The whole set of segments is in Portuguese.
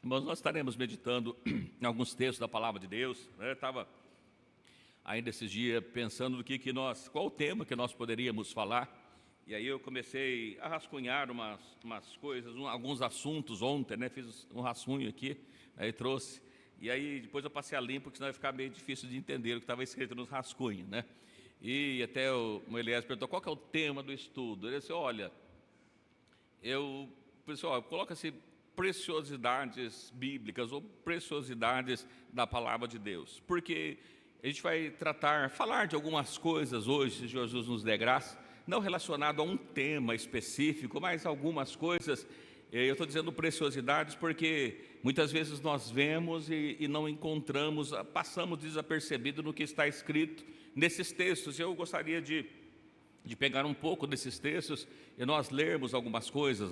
Mas nós estaremos meditando em alguns textos da Palavra de Deus. Estava ainda esses dias pensando qual o tema que nós poderíamos falar. E aí eu comecei a rascunhar umas coisas, alguns assuntos ontem, fiz um rascunho aqui, aí trouxe. E aí depois eu passei a limpo, porque senão ia ficar meio difícil de entender o que estava escrito nos rascunhos, E até o Elias perguntou, qual que é o tema do estudo? Ele disse, olha, pessoal, coloca-se preciosidades bíblicas ou preciosidades da palavra de Deus, porque a gente vai falar de algumas coisas hoje, se Jesus nos der graça, não relacionado a um tema específico, mas algumas coisas. Eu estou dizendo preciosidades porque muitas vezes nós vemos e não encontramos, passamos desapercebido no que está escrito nesses textos. Eu gostaria de pegar um pouco desses textos e nós lermos algumas coisas,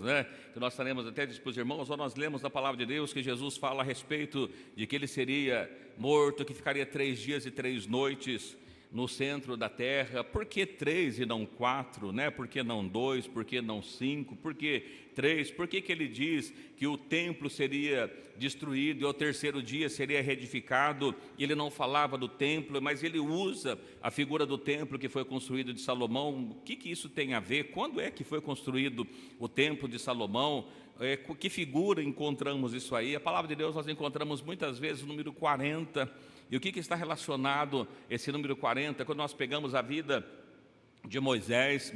que nós estaremos até para os irmãos, ou nós lemos na palavra de Deus que Jesus fala a respeito de que ele seria morto, que ficaria 3 dias e 3 noites no centro da terra. Por que 3 e não 4? Por que não 2? Por que não 5? Por que 3? Por que ele diz que o templo seria destruído e ao 3º dia seria reedificado? Ele não falava do templo, mas ele usa a figura do templo que foi construído de Salomão. O que isso tem a ver? Quando é que foi construído o templo de Salomão? Que figura encontramos isso aí? A palavra de Deus nós encontramos muitas vezes o número 40. E o que está relacionado esse número 40? Quando nós pegamos a vida de Moisés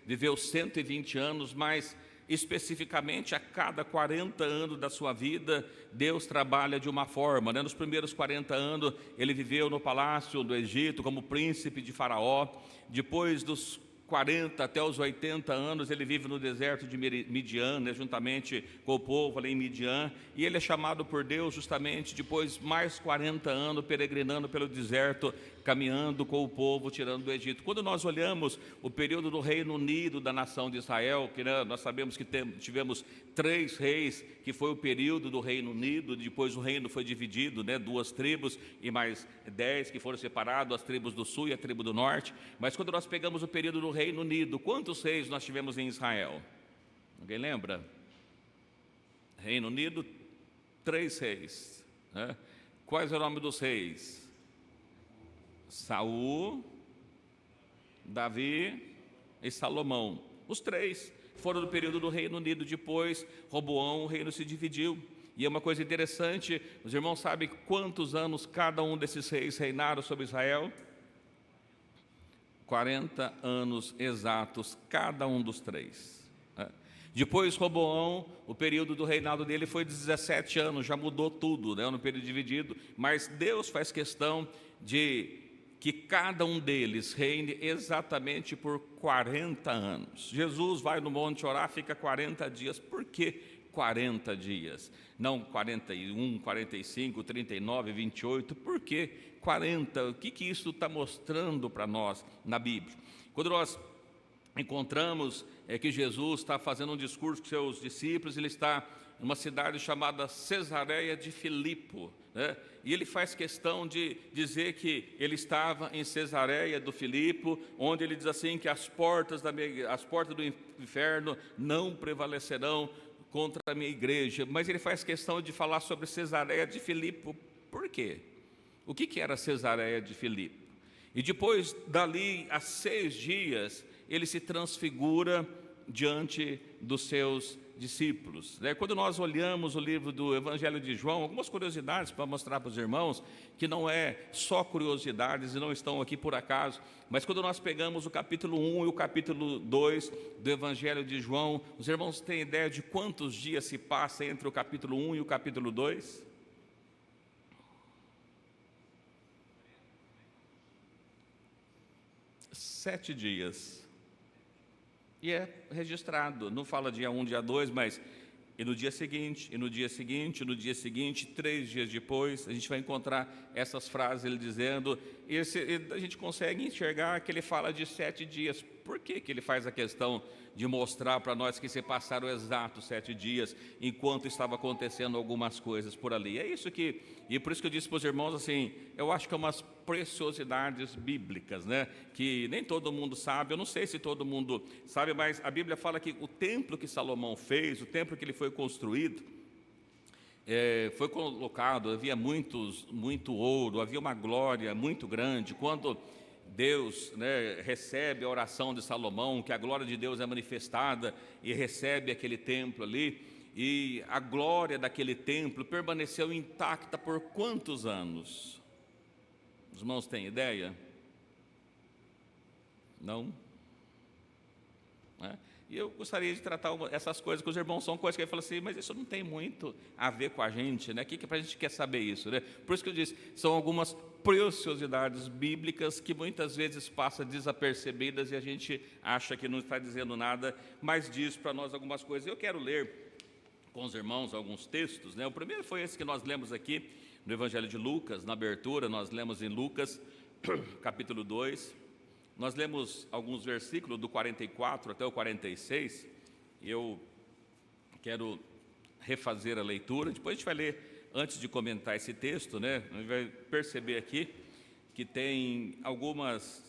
viveu 120 anos, mas especificamente a cada 40 anos da sua vida, Deus trabalha de uma forma. Nos primeiros 40 anos, ele viveu no palácio do Egito como príncipe de Faraó. Depois dos 40 até os 80 anos, ele vive no deserto de Midian, juntamente com o povo ali em Midian, e ele é chamado por Deus justamente depois mais 40 anos peregrinando pelo deserto, caminhando com o povo, tirando do Egito. Quando nós olhamos o período do Reino Unido da nação de Israel, que nós sabemos que tivemos 3 reis, que foi o período do Reino Unido, depois o reino foi dividido, 2 tribos e mais 10 que foram separados, as tribos do sul e a tribo do norte. Mas quando nós pegamos o período do Reino Unido, quantos reis nós tivemos em Israel? Alguém lembra? Reino Unido, 3 reis. Quais é o nome dos reis? Saul, Davi e Salomão. Os 3 foram do período do Reino Unido. Depois, Roboão, o reino se dividiu. E é uma coisa interessante, os irmãos sabem quantos anos cada um desses reis reinaram sobre Israel? 40 anos exatos, cada um dos 3. Depois, Roboão, o período do reinado dele foi 17 anos, já mudou tudo, no período dividido, mas Deus faz questão de que cada um deles reine exatamente por 40 anos. Jesus vai no monte orar, fica 40 dias. Por que 40 dias? Não 41, 45, 39, 28. Por que 40? O que isso está mostrando para nós na Bíblia? Quando nós encontramos que Jesus está fazendo um discurso com seus discípulos, ele está em uma cidade chamada Cesareia de Filipe, e ele faz questão de dizer que ele estava em Cesareia do Filipe, onde ele diz assim que as portas do inferno não prevalecerão contra a minha igreja. Mas ele faz questão de falar sobre Cesareia de Filipe. Por quê? O que era Cesareia de Filipe? E depois dali a 6 dias ele se transfigura diante dos seus discípulos. Quando nós olhamos o livro do Evangelho de João, algumas curiosidades para mostrar para os irmãos, que não é só curiosidades e não estão aqui por acaso, mas quando nós pegamos o capítulo 1 e o capítulo 2 do Evangelho de João, os irmãos têm ideia de quantos dias se passa entre o capítulo 1 e o capítulo 2? 7 dias. E é registrado, não fala dia 1, dia 2, mas e no dia seguinte, e no dia seguinte, e no dia seguinte, 3 dias depois, a gente vai encontrar essas frases ele dizendo, e a gente consegue enxergar que ele fala de 7 dias. Por que ele faz a questão de mostrar para nós que se passaram exatos 7 dias, enquanto estava acontecendo algumas coisas por ali? É isso e por isso que eu disse para os irmãos assim, eu acho que é umas preciosidades bíblicas, que nem todo mundo sabe. Eu não sei se todo mundo sabe, mas a Bíblia fala que o templo que Salomão fez, o templo que ele foi construído, foi colocado, havia muito ouro, havia uma glória muito grande. Quando Deus, né, recebe a oração de Salomão, que a glória de Deus é manifestada e recebe aquele templo ali, e a glória daquele templo permaneceu intacta por quantos anos? Os irmãos têm ideia? Não? E eu gostaria de tratar essas coisas com os irmãos, são coisas que ele fala assim, mas isso não tem muito a ver com a gente, né? O que a gente quer saber isso, né? Por isso que eu disse, são algumas preciosidades bíblicas que muitas vezes passam desapercebidas e a gente acha que não está dizendo nada, mas diz para nós algumas coisas. Eu quero ler com os irmãos alguns textos, né? O primeiro foi esse que nós lemos aqui no Evangelho de Lucas, na abertura, nós lemos em Lucas, capítulo 2, nós lemos alguns versículos do 44 até o 46, eu quero refazer a leitura, depois a gente vai ler, antes de comentar esse texto, né, a gente vai perceber aqui que tem algumas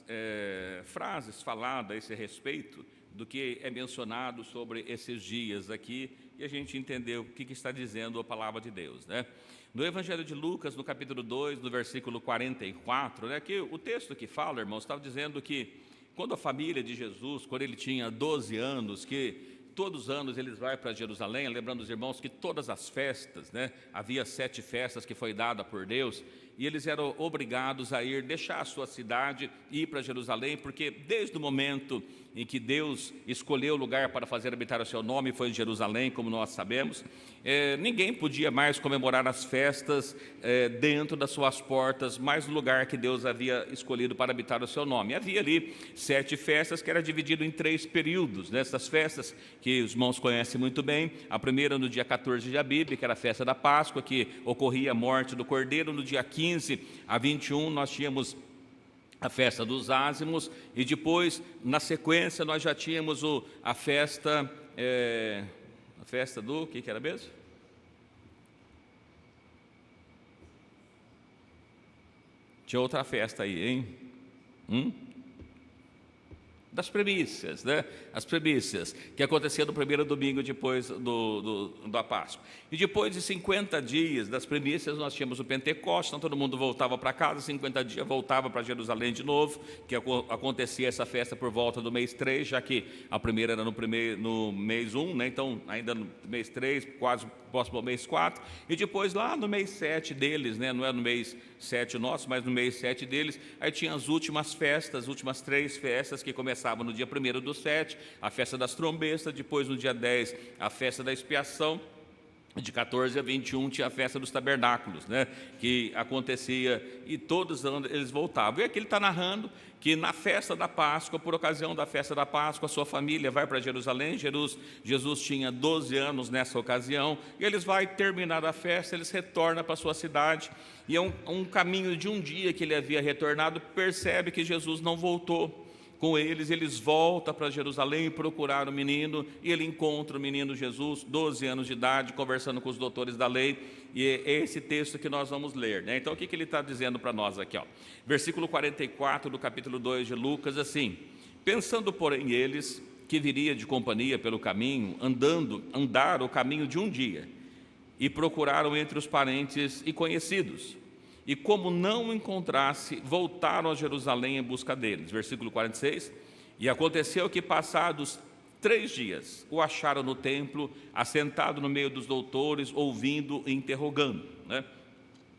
frases faladas a esse respeito do que é mencionado sobre esses dias aqui, e a gente entendeu o que está dizendo a palavra de Deus, né? No Evangelho de Lucas, no capítulo 2, no versículo 44, né, que o texto que fala, irmãos, estava dizendo que quando a família de Jesus, quando ele tinha 12 anos, que todos os anos eles vão para Jerusalém, lembrando os irmãos que todas as festas, né, havia 7 festas que foi dada por Deus, e eles eram obrigados a deixar a sua cidade e ir para Jerusalém, porque desde o momento em que Deus escolheu o lugar para fazer habitar o seu nome, foi em Jerusalém, como nós sabemos, ninguém podia mais comemorar as festas dentro das suas portas, mas no lugar que Deus havia escolhido para habitar o seu nome. Havia ali 7 festas que era dividido em 3 períodos, nessas festas que os irmãos conhecem muito bem. A primeira no dia 14 de Abib, que era a festa da Páscoa, que ocorria a morte do Cordeiro. No dia 15 a 21 nós tínhamos a festa dos ázimos, e depois, na sequência, nós já tínhamos a festa do, o que era mesmo? Tinha outra festa aí, hein? Das primícias, né? As primícias, que acontecia no primeiro domingo depois da Páscoa. E depois de 50 dias das primícias, nós tínhamos o Pentecostes, então todo mundo voltava para casa, 50 dias voltava para Jerusalém de novo, que acontecia essa festa por volta do mês 3, já que a primeira era no mês 1, né? Então ainda no mês 3, quase próximo ao mês 4, e depois lá no mês 7 deles, né? Não é no mês 7 nosso, mas no mês 7 deles, aí tinha as últimas festas, as últimas 3 festas que começavam no dia 1º do 7, a festa das trombetas, depois no dia 10, a festa da expiação, de 14 a 21 tinha a festa dos tabernáculos, né, que acontecia, e todos os anos eles voltavam. E aqui ele está narrando que na festa da Páscoa, por ocasião da festa da Páscoa, a sua família vai para Jerusalém. Jesus tinha 12 anos nessa ocasião, e eles vão terminar a festa, eles retornam para a sua cidade, e é um caminho de um dia que ele havia retornado, percebe que Jesus não voltou com eles voltam para Jerusalém procurar o menino, e ele encontra o menino Jesus, 12 anos de idade, conversando com os doutores da lei, e é esse texto que nós vamos ler, né? Então o que ele está dizendo para nós aqui, ó? Versículo 44 do capítulo 2 de Lucas, assim: pensando porém eles que viria de companhia pelo caminho, andar o caminho de um dia, e procuraram entre os parentes e conhecidos, e como não o encontrasse, voltaram a Jerusalém em busca deles. Versículo 46, e aconteceu que passados 3 dias, o acharam no templo, assentado no meio dos doutores, ouvindo e interrogando, né?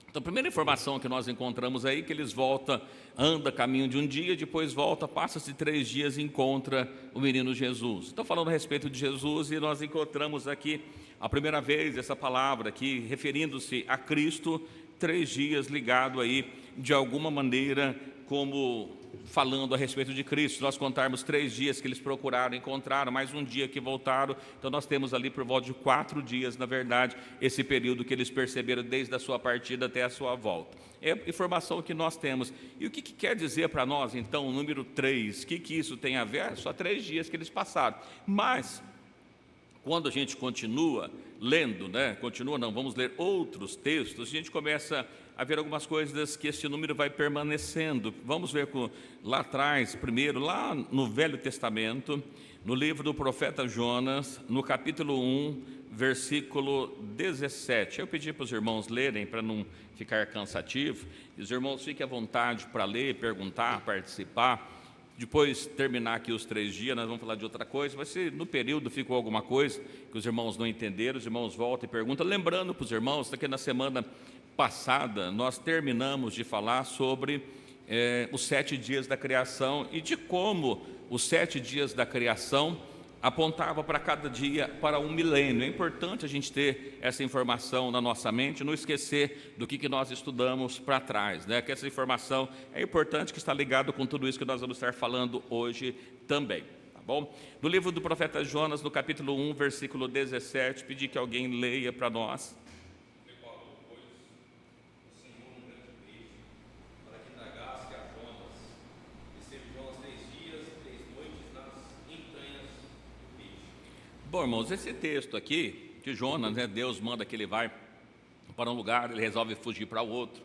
Então a primeira informação que nós encontramos aí, que eles voltam, anda caminho de um dia, depois volta, passa-se 3 dias e encontra o menino Jesus. Estou falando a respeito de Jesus, e nós encontramos aqui a primeira vez essa palavra aqui, referindo-se a Cristo, 3 dias ligado aí, de alguma maneira, como falando a respeito de Cristo. Se nós contarmos 3 dias que eles procuraram, encontraram, mais um dia que voltaram, então nós temos ali por volta de 4 dias, na verdade, esse período que eles perceberam desde a sua partida até a sua volta. É a informação que nós temos. E o que quer dizer para nós, então, o número 3? O que isso tem a ver? Só 3 dias que eles passaram. Mas quando a gente continua lendo, né? Vamos ler outros textos, a gente começa a ver algumas coisas que esse número vai permanecendo. Vamos ver lá atrás, primeiro, lá no Velho Testamento, no livro do profeta Jonas, no capítulo 1, versículo 17. Eu pedi para os irmãos lerem para não ficar cansativo. Os irmãos fiquem à vontade para ler, perguntar, participar. Depois terminar aqui os 3 dias, nós vamos falar de outra coisa, mas se no período ficou alguma coisa que os irmãos não entenderam, os irmãos voltam e perguntam. Lembrando para os irmãos que na semana passada nós terminamos de falar sobre os 7 dias da criação e de como os 7 dias da criação apontava para cada dia para um milênio. É importante a gente ter essa informação na nossa mente, não esquecer do que nós estudamos para trás, né? Que essa informação é importante, que está ligado com tudo isso que nós vamos estar falando hoje também, tá bom? No livro do profeta Jonas, no capítulo 1, versículo 17, pedi que alguém leia para nós. Bom, irmãos, esse texto aqui, de Jonas, né, Deus manda que ele vai para um lugar, ele resolve fugir para outro,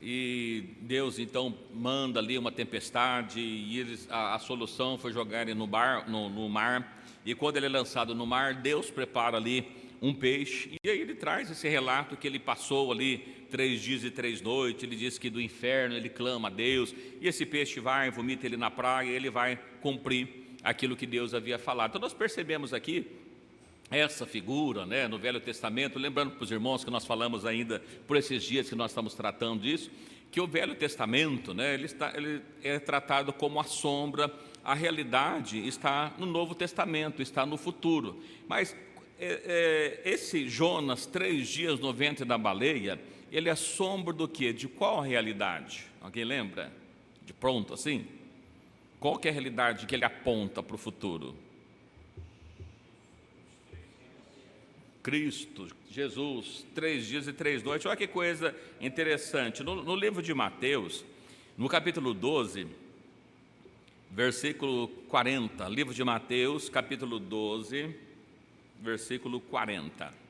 e Deus então manda ali uma tempestade, e a solução foi jogar ele no mar, e quando ele é lançado no mar, Deus prepara ali um peixe, e aí ele traz esse relato que ele passou ali 3 dias e 3 noites, ele diz que do inferno ele clama a Deus, e esse peixe vai, vomita ele na praia, e ele vai cumprir aquilo que Deus havia falado. Então nós percebemos aqui essa figura, né, no Velho Testamento, lembrando para os irmãos que nós falamos ainda por esses dias que nós estamos tratando disso, que o Velho Testamento, né, ele é tratado como a sombra, a realidade está no Novo Testamento, está no futuro. Mas esse Jonas, 3 dias no ventre da baleia, ele é sombra do quê? De qual realidade? Alguém lembra? De pronto assim? Qual que é a realidade que ele aponta para o futuro? Cristo, Jesus, 3 dias e 3 noites. Olha que coisa interessante. No livro de Mateus, no capítulo 12, versículo 40. Livro de Mateus, capítulo 12, versículo 40.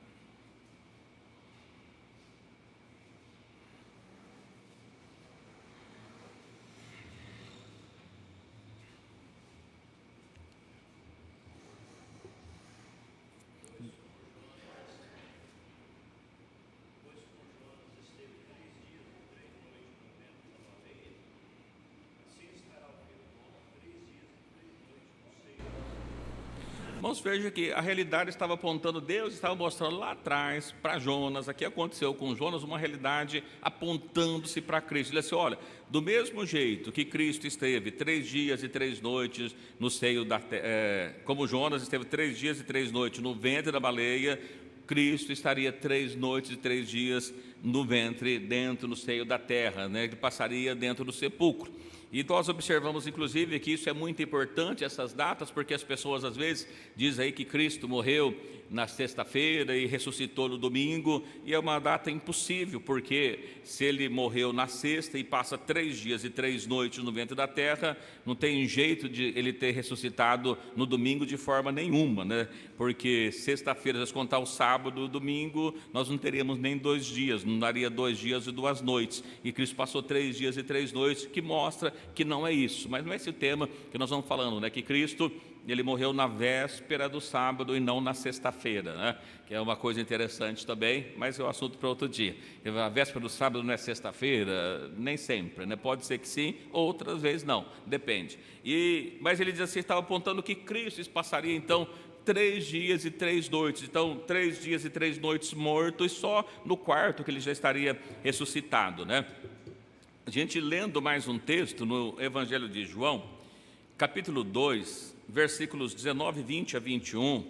Irmãos, veja que a realidade estava apontando, Deus estava mostrando lá atrás para Jonas, aqui aconteceu com Jonas uma realidade apontando-se para Cristo. Ele disse, olha, do mesmo jeito que Cristo esteve 3 dias e 3 noites no seio da terra, como Jonas esteve 3 dias e 3 noites no ventre da baleia, Cristo estaria 3 noites e 3 dias no ventre, dentro, no seio da terra, né? Ele passaria dentro do sepulcro. E nós observamos, inclusive, que isso é muito importante, essas datas, porque as pessoas, às vezes, dizem aí que Cristo morreu na sexta-feira e ressuscitou no domingo, e é uma data impossível, porque se ele morreu na sexta e passa 3 dias e 3 noites no ventre da terra, não tem jeito de ele ter ressuscitado no domingo de forma nenhuma, né? Porque sexta-feira, se contar o sábado, o domingo, nós não teríamos nem 2 dias, não daria 2 dias e 2 noites, e Cristo passou 3 dias e 3 noites, que mostra que não é isso, mas não é esse o tema que nós vamos falando, né? Que Cristo, ele morreu na véspera do sábado e não na sexta-feira, né? Que é uma coisa interessante também, mas é um assunto para outro dia. A véspera do sábado não é sexta-feira? Nem sempre, né? Pode ser que sim, outras vezes não, depende. Mas ele diz assim, estava apontando que Cristo passaria então 3 dias e 3 noites, então 3 dias e 3 noites morto, e só no quarto que ele já estaria ressuscitado, né? A gente lendo mais um texto no Evangelho de João, capítulo 2, versículos 19, 20 a 21,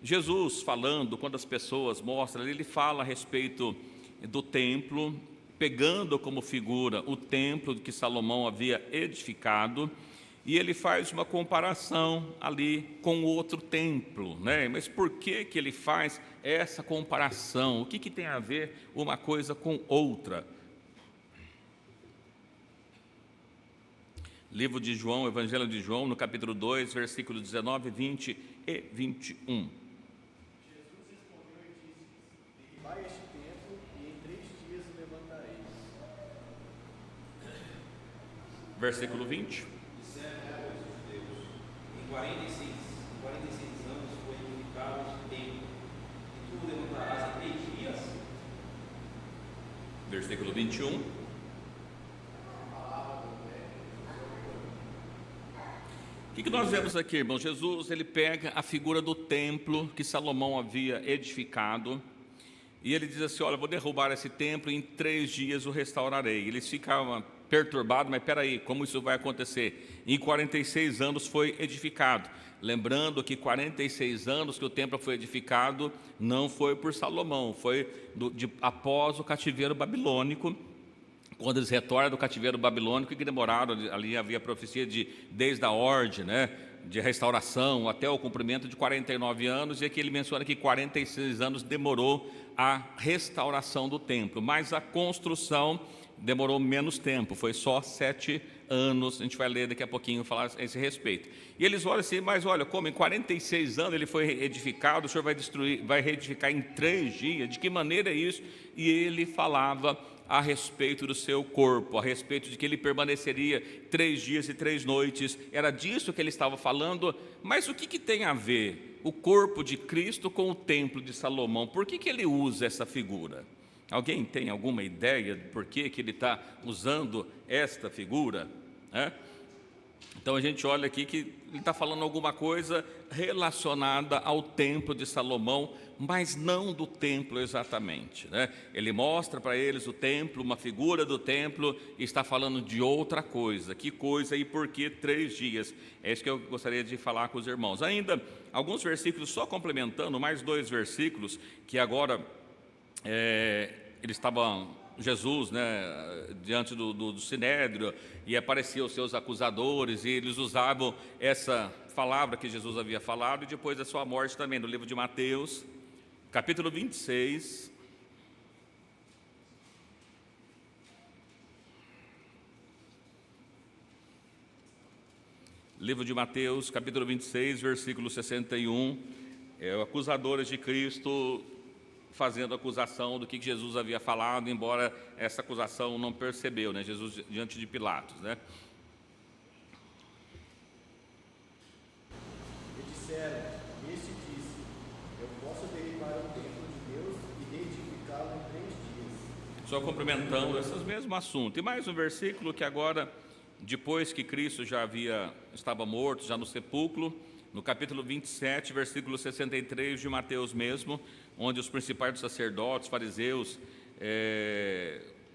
Jesus falando, quando as pessoas mostram, ele fala a respeito do templo, pegando como figura o templo que Salomão havia edificado, e ele faz uma comparação ali com outro templo, né? Mas por que ele faz essa comparação? O que tem a ver uma coisa com outra? Livro de João, Evangelho de João, no capítulo 2, versículos 19, 20 e 21. Jesus respondeu e disse: Derribai este templo, e em 3 dias o levantarei. Versículo 20. Disseram, pois, os judeus, em 46 anos foi edificado este templo, versículo 21. O que nós vemos aqui, irmãos? Jesus, ele pega a figura do templo que Salomão havia edificado e ele diz assim: olha, eu vou derrubar esse templo e em 3 dias o restaurarei. Eles ficavam perturbados, mas espera aí, como isso vai acontecer? Em 46 anos foi edificado. Lembrando que 46 anos que o templo foi edificado não foi por Salomão, foi após o cativeiro babilônico. Quando eles retornam do cativeiro babilônico, que demoraram, ali havia profecia desde a ordem, né, de restauração até o cumprimento de 49 anos, e aqui ele menciona que 46 anos demorou a restauração do templo, mas a construção demorou menos tempo, foi só 7 anos, a gente vai ler daqui a pouquinho falar a esse respeito. E eles olham assim, mas olha, como em 46 anos ele foi edificado, o Senhor vai reedificar em 3 dias, de que maneira é isso? E ele falava a respeito do seu corpo, a respeito de que ele permaneceria 3 dias e 3 noites, era disso que ele estava falando. Mas o que tem a ver o corpo de Cristo com o templo de Salomão? Por que ele usa essa figura? Alguém tem alguma ideia de por que ele está usando esta figura? Então a gente olha aqui que ele está falando alguma coisa relacionada ao templo de Salomão, mas não do templo exatamente, né? Ele mostra para eles o templo, uma figura do templo, e está falando de outra coisa. Que coisa e por que 3 dias? É isso que eu gostaria de falar com os irmãos. Ainda alguns versículos, só complementando, mais 2 versículos, que agora eles estavam, Jesus, né, diante do sinédrio, e apareciam os seus acusadores, e eles usavam essa palavra que Jesus havia falado, e depois da sua morte também, no livro de Mateus, capítulo 26, livro de Mateus, capítulo 26, versículo 61, acusadores de Cristo fazendo acusação do que Jesus havia falado, embora essa acusação não percebeu, né? Jesus diante de Pilatos, né? E disseram, este disse, eu posso derribar o templo de Deus e reedificá-lo em 3 dias. Só complementando esse mesmo assunto. E mais um versículo que agora, depois que Cristo estava morto, já no sepulcro, no capítulo 27, versículo 63 de Mateus mesmo, onde os principais sacerdotes, fariseus,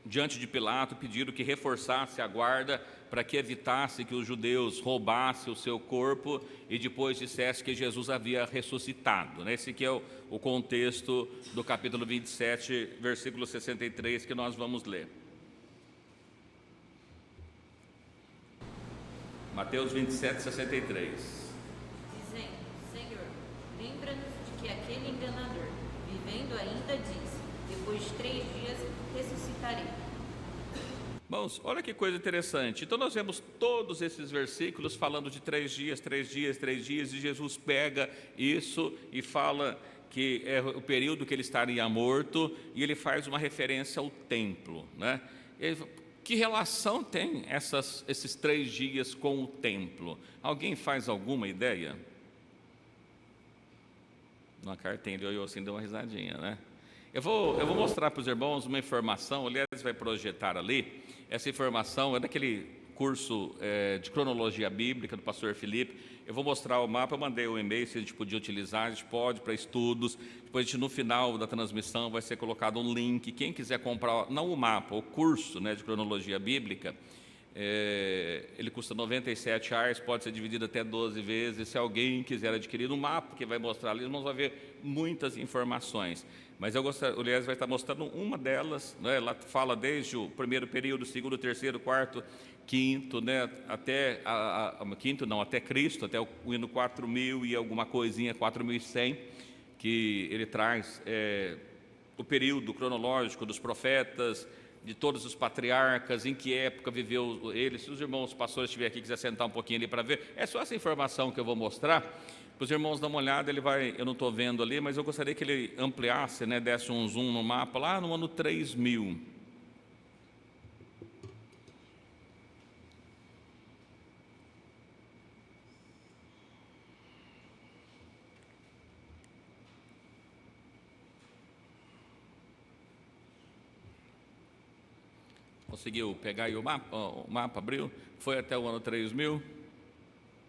diante de Pilato, pediram que reforçasse a guarda para que evitasse que os judeus roubassem o seu corpo e depois dissesse que Jesus havia ressuscitado, né? Esse que é o contexto do capítulo 27, versículo 63, que nós vamos ler. Mateus 27, 63. Dizendo, Senhor, lembra-nos de que aquele enganador, vivendo ainda, disse, depois de 3 dias ressuscitarei. Irmãos, olha que coisa interessante. Então nós vemos todos esses versículos falando de 3 dias, 3 dias, 3 dias, e Jesus pega isso e fala que é o período que ele estaria morto, e ele faz uma referência ao templo, né? Que relação tem esses 3 dias com o templo? Alguém faz alguma ideia? Na cartinha ele olhou assim, deu uma risadinha, né? Eu vou mostrar para os irmãos uma informação, aliás, vai projetar ali. Essa informação é daquele curso de cronologia bíblica do pastor Felipe. Eu vou mostrar o mapa, eu mandei um e-mail se a gente podia utilizar, a gente pode para estudos. Depois, no final da transmissão, vai ser colocado um link. Quem quiser comprar, não o mapa, o curso, né, de cronologia bíblica, ele custa R$ 97, pode ser dividido até 12 vezes. Se alguém quiser adquirir um mapa que vai mostrar ali, nós vamos ver muitas informações. Mas o Elias vai estar mostrando uma delas, né? Ela fala desde o primeiro período, segundo, terceiro, quarto, quinto, né? Até quinto não, até Cristo, até o hino 4000 e alguma coisinha, 4100, que ele traz o período cronológico dos profetas, de todos os patriarcas, em que época viveu ele. Se os irmãos pastores estiverem aqui, quiser sentar um pouquinho ali para ver, é só essa informação que eu vou mostrar, para os irmãos dar uma olhada. Eu não estou vendo ali, mas eu gostaria que ele ampliasse, né, desse um zoom no mapa, lá no ano 3000. Conseguiu pegar aí o mapa? O mapa abriu? Foi até o ano 3000?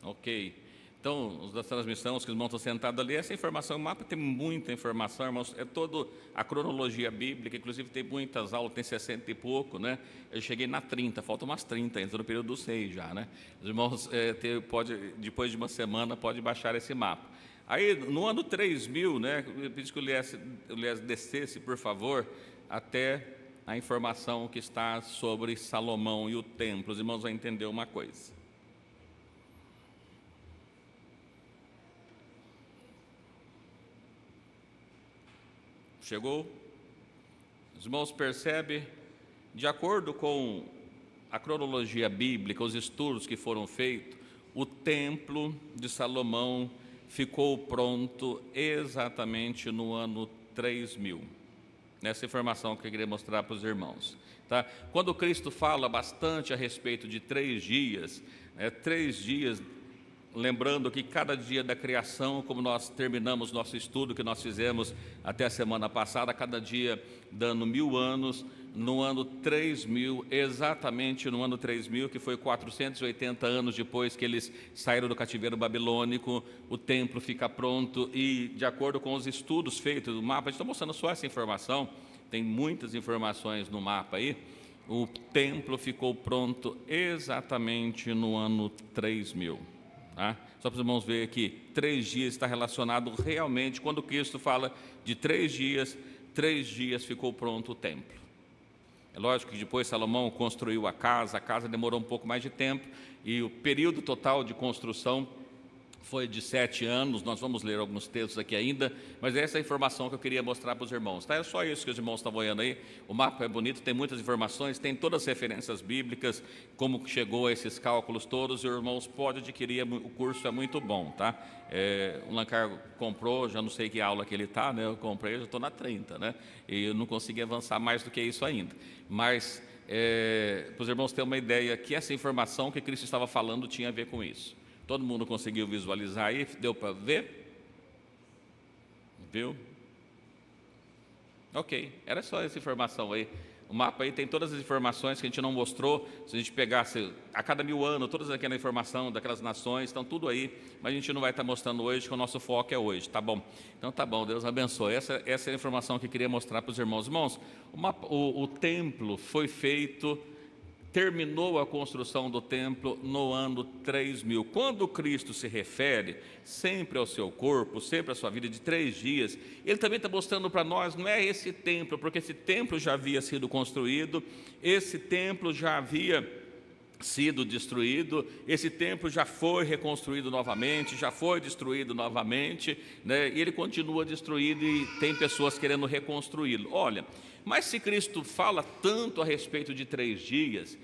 Ok. Então, os da transmissão, os que os irmãos estão sentados ali, essa informação, o mapa tem muita informação, irmãos, é toda a cronologia bíblica, inclusive tem muitas aulas, tem 60 e pouco, né? Eu cheguei na 30, faltam umas 30, ainda no período do 6 já, né? Os irmãos, depois de uma semana, pode baixar esse mapa. Aí, no ano 3000, né, eu pedi que o Elias descesse, por favor, até a informação que está sobre Salomão e o templo. Os irmãos vão entender uma coisa. Chegou? Os irmãos percebem, de acordo com a cronologia bíblica, os estudos que foram feitos, o templo de Salomão ficou pronto exatamente no ano 3000. Nessa informação que eu queria mostrar para os irmãos. Tá? Quando Cristo fala bastante a respeito de 3 dias, 3 dias, lembrando que cada dia da criação, como nós terminamos nosso estudo que nós fizemos até a semana passada, cada dia dando 1000 anos, no ano 3000, exatamente no ano 3000, que foi 480 anos depois que eles saíram do cativeiro babilônico, o templo fica pronto e, de acordo com os estudos feitos no mapa, a gente está mostrando só essa informação, tem muitas informações no mapa aí, o templo ficou pronto exatamente no ano 3000. Tá? Só para os irmãos verem aqui, 3 dias está relacionado realmente, quando Cristo fala de 3 dias ficou pronto o templo. É lógico que depois Salomão construiu a casa demorou um pouco mais de tempo, e o período total de construção foi de 7 anos, nós vamos ler alguns textos aqui ainda, mas essa é a informação que eu queria mostrar para os irmãos. Tá? É só isso que os irmãos estão olhando aí, o mapa é bonito, tem muitas informações, tem todas as referências bíblicas, como chegou a esses cálculos todos, e os irmãos podem adquirir, o curso é muito bom. Tá? O Lancar comprou, já não sei que aula que ele está, né? Eu comprei, já estou na 30, né? E eu não consegui avançar mais do que isso ainda, mas para os irmãos terem uma ideia que essa informação que Cristo estava falando tinha a ver com isso. Todo mundo conseguiu visualizar aí? Deu para ver? Viu? Ok, era só essa informação aí. O mapa aí tem todas as informações que a gente não mostrou. Se a gente pegasse a cada 1000 anos, todas aquela informação daquelas nações, estão tudo aí, mas a gente não vai estar mostrando hoje, que o nosso foco é hoje, tá bom? Então tá bom, Deus abençoe. Essa é a informação que eu queria mostrar para os irmãos. Irmãos, o templo foi feito, terminou a construção do templo no ano 3000. Quando Cristo se refere sempre ao seu corpo, sempre à sua vida de 3 dias, Ele também está mostrando para nós, não é esse templo, porque esse templo já havia sido construído, esse templo já havia sido destruído, esse templo já foi reconstruído novamente, já foi destruído novamente, né? E ele continua destruído e tem pessoas querendo reconstruí-lo. Olha, mas se Cristo fala tanto a respeito de 3 dias,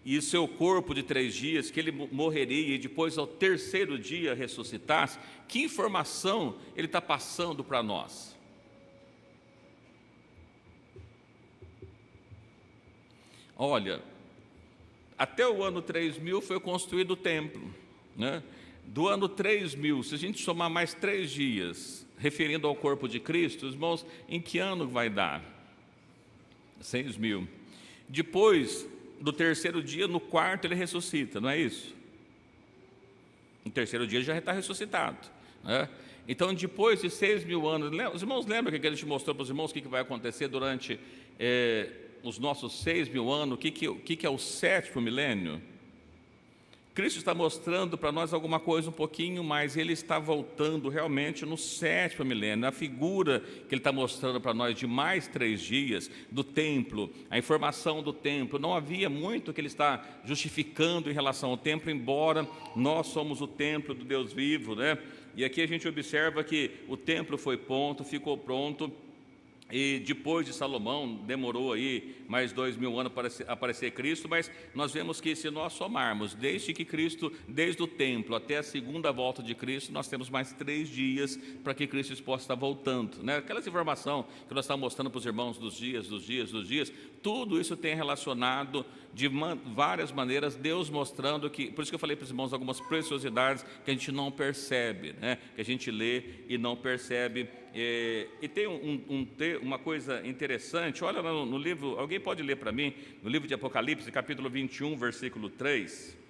e seu corpo de 3 dias, que ele morreria e depois ao 3º dia ressuscitasse, que informação ele está passando para nós? Olha, até o ano 3000 foi construído o templo, né? Do ano 3000, se a gente somar mais 3 dias, referindo ao corpo de Cristo, irmãos, em que ano vai dar? 6000. Depois do 3º dia, no 4º ele ressuscita, não é isso? No 3º dia ele já está ressuscitado, né? Então, depois de 6.000 anos, os irmãos lembram que a gente mostrou para os irmãos o que vai acontecer durante os nossos 6.000 anos, o que é o 7º milênio? Cristo está mostrando para nós alguma coisa um pouquinho mais, ele está voltando realmente no 7º milênio, a figura que ele está mostrando para nós de mais 3 dias, do templo, a informação do templo, não havia muito que ele está justificando em relação ao templo, embora nós somos o templo do Deus vivo, né? E aqui a gente observa que o templo foi pronto, ficou pronto, e depois de Salomão, demorou aí mais 2.000 anos para aparecer Cristo, mas nós vemos que se nós somarmos, desde o templo até a segunda volta de Cristo, nós temos mais 3 dias para que Cristo possa estar voltando, né? Aquelas informações que nós estamos mostrando para os irmãos dos dias, tudo isso tem relacionado de várias maneiras, Deus mostrando que, por isso que eu falei para os irmãos algumas preciosidades que a gente não percebe, né? Que a gente lê e não percebe. E tem uma coisa interessante, olha no livro, alguém pode ler para mim, no livro de Apocalipse, capítulo 21, versículo 3.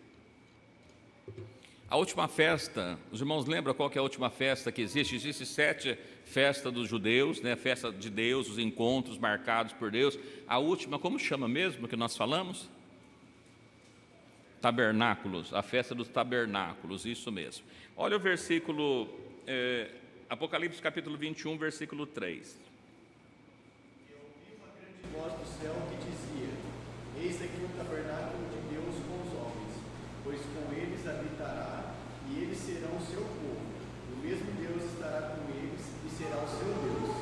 A última festa, os irmãos lembram qual que é a última festa que existe? Existem 7 festas dos judeus, né? Festa de Deus, os encontros marcados por Deus. A última, como chama mesmo que nós falamos? Tabernáculos, a festa dos tabernáculos, isso mesmo. Olha o versículo, Apocalipse capítulo 21, versículo 3. Eu ouvi uma grande voz do céu que dizia: Eis aqui o tabernáculo de Deus com os homens, pois com eles habitará, e eles serão o seu povo. O mesmo Deus estará com eles e será o seu Deus.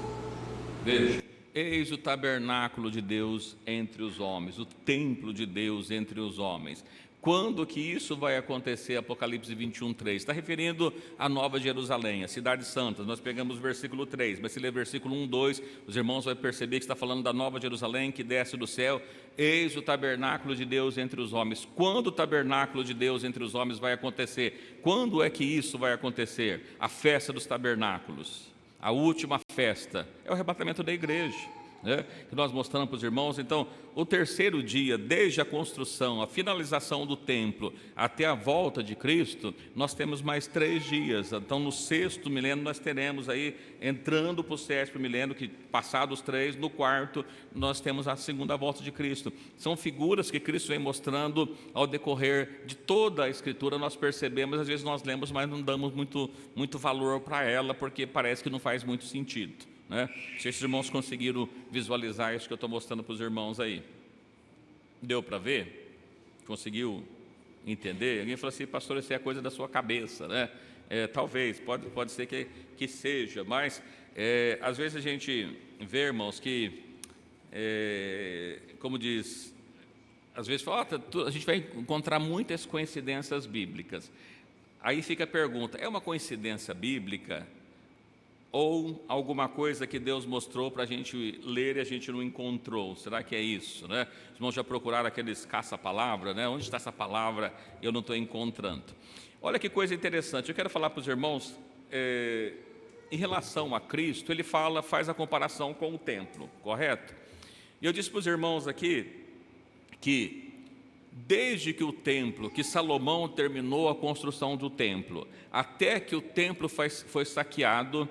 Veja, eis o tabernáculo de Deus entre os homens, o templo de Deus entre os homens. Quando que isso vai acontecer? Apocalipse 21, 3. Está referindo à Nova Jerusalém, a cidade santa. Nós pegamos o versículo 3, mas se ler versículo 1, 2, os irmãos vão perceber que está falando da Nova Jerusalém que desce do céu. Eis o tabernáculo de Deus entre os homens. Quando o tabernáculo de Deus entre os homens vai acontecer? Quando é que isso vai acontecer? A festa dos tabernáculos, a última festa, é o arrebatamento da igreja, né, que nós mostramos para os irmãos. Então, o terceiro dia, desde a construção, a finalização do templo, até a volta de Cristo, nós temos mais 3 dias. Então, no 6º milênio, nós teremos aí, entrando para o 7º milênio, que passados 3, no 4º, nós temos a segunda volta de Cristo. São figuras que Cristo vem mostrando ao decorrer de toda a Escritura. Nós percebemos, às vezes nós lemos, mas não damos muito valor para ela, porque parece que não faz muito sentido. Né? Não sei se os irmãos conseguiram visualizar isso que eu estou mostrando para os irmãos aí. Deu para ver? Conseguiu entender? Alguém falou assim: pastor, isso é coisa da sua cabeça, né? Talvez, pode ser que seja, mas às vezes a gente vê, irmãos, que, como diz, às vezes fala, a gente vai encontrar muitas coincidências bíblicas. Aí fica a pergunta: é uma coincidência bíblica? Ou alguma coisa que Deus mostrou para a gente ler e a gente não encontrou? Será que é isso, né? Os irmãos já procuraram aqueles caça-palavra, né? Onde está essa palavra? Eu não estou encontrando. Olha que coisa interessante, eu quero falar para os irmãos, em relação a Cristo, ele faz a comparação com o templo, correto? E eu disse para os irmãos aqui, que desde que o templo, que Salomão terminou a construção do templo, até que o templo foi saqueado,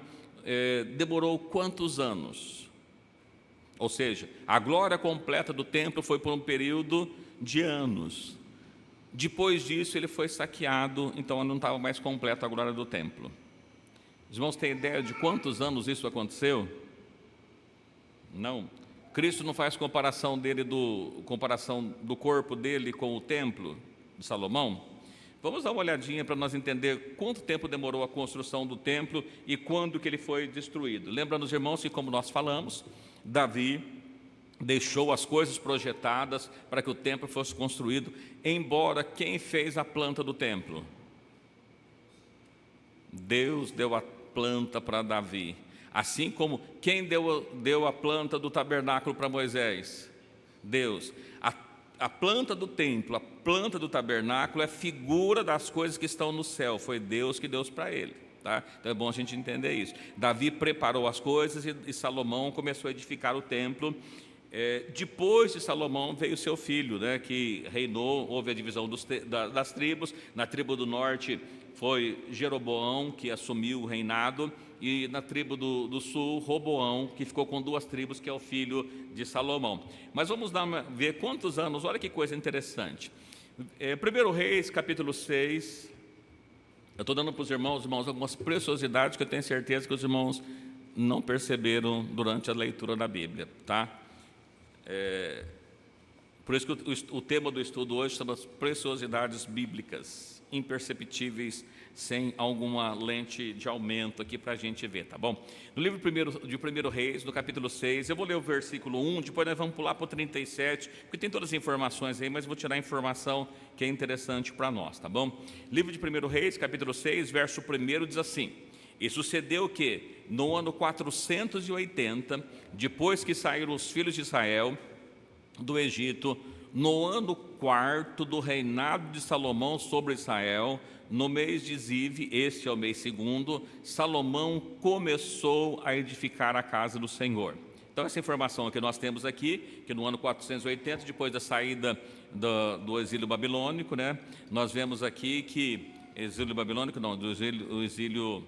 demorou quantos anos? Ou seja, a glória completa do templo foi por um período de anos. Depois disso ele foi saqueado, então não estava mais completa a glória do templo. Os irmãos têm ideia de quantos anos isso aconteceu? Não. Cristo não faz comparação do corpo dele com o templo de Salomão? Vamos dar uma olhadinha para nós entender quanto tempo demorou a construção do templo e quando que ele foi destruído. Lembrando os irmãos que, como nós falamos, Davi deixou as coisas projetadas para que o templo fosse construído, embora quem fez a planta do templo? Deus deu a planta para Davi. Assim como quem deu a planta do tabernáculo para Moisés? Deus. A planta do templo, a planta do tabernáculo é figura das coisas que estão no céu. Foi Deus que deu para ele. Tá? Então é bom a gente entender isso. Davi preparou as coisas e Salomão começou a edificar o templo. Depois de Salomão veio seu filho, né, que reinou. Houve a divisão das tribos. Na tribo do norte foi Jeroboão, que assumiu o reinado, e na tribo do sul, Roboão, que ficou com 2 tribos, que é o filho de Salomão. Mas vamos ver quantos anos. Olha que coisa interessante. 1 Reis, capítulo 6. Eu estou dando para os irmãos algumas preciosidades que eu tenho certeza que os irmãos não perceberam durante a leitura da Bíblia, tá? Por isso que o tema do estudo hoje chama preciosidades bíblicas, imperceptíveis, sem alguma lente de aumento aqui para a gente ver, tá bom? No livro de 1 Reis, no capítulo 6, eu vou ler o versículo 1, depois nós vamos pular para o 37, porque tem todas as informações aí, mas vou tirar a informação que é interessante para nós, tá bom? Livro de 1 Reis, capítulo 6, verso 1 diz assim: E sucedeu que, no ano 480, depois que saíram os filhos de Israel do Egito, no ano quarto do reinado de Salomão sobre Israel, no mês de Ziv, este é o mês segundo, Salomão começou a edificar a casa do Senhor. Então, essa informação que nós temos aqui, que no ano 480, depois da saída do exílio babilônico, né, nós vemos aqui que, exílio babilônico não, do exílio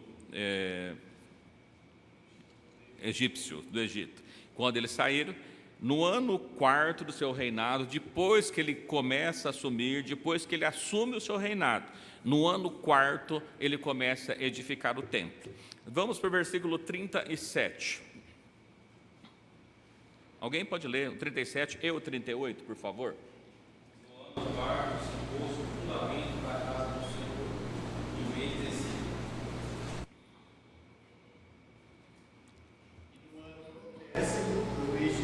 egípcio, do Egito, quando eles saíram, no ano quarto do seu reinado, depois que ele começa a assumir, depois que ele assume o seu reinado, no ano quarto ele começa a edificar o templo. Vamos para o versículo 37. Alguém pode ler o 37 e o 38, por favor? No ano quarto se pôs o fundamento da casa do Senhor, em mês de Ziv. E no ano décimo do mês de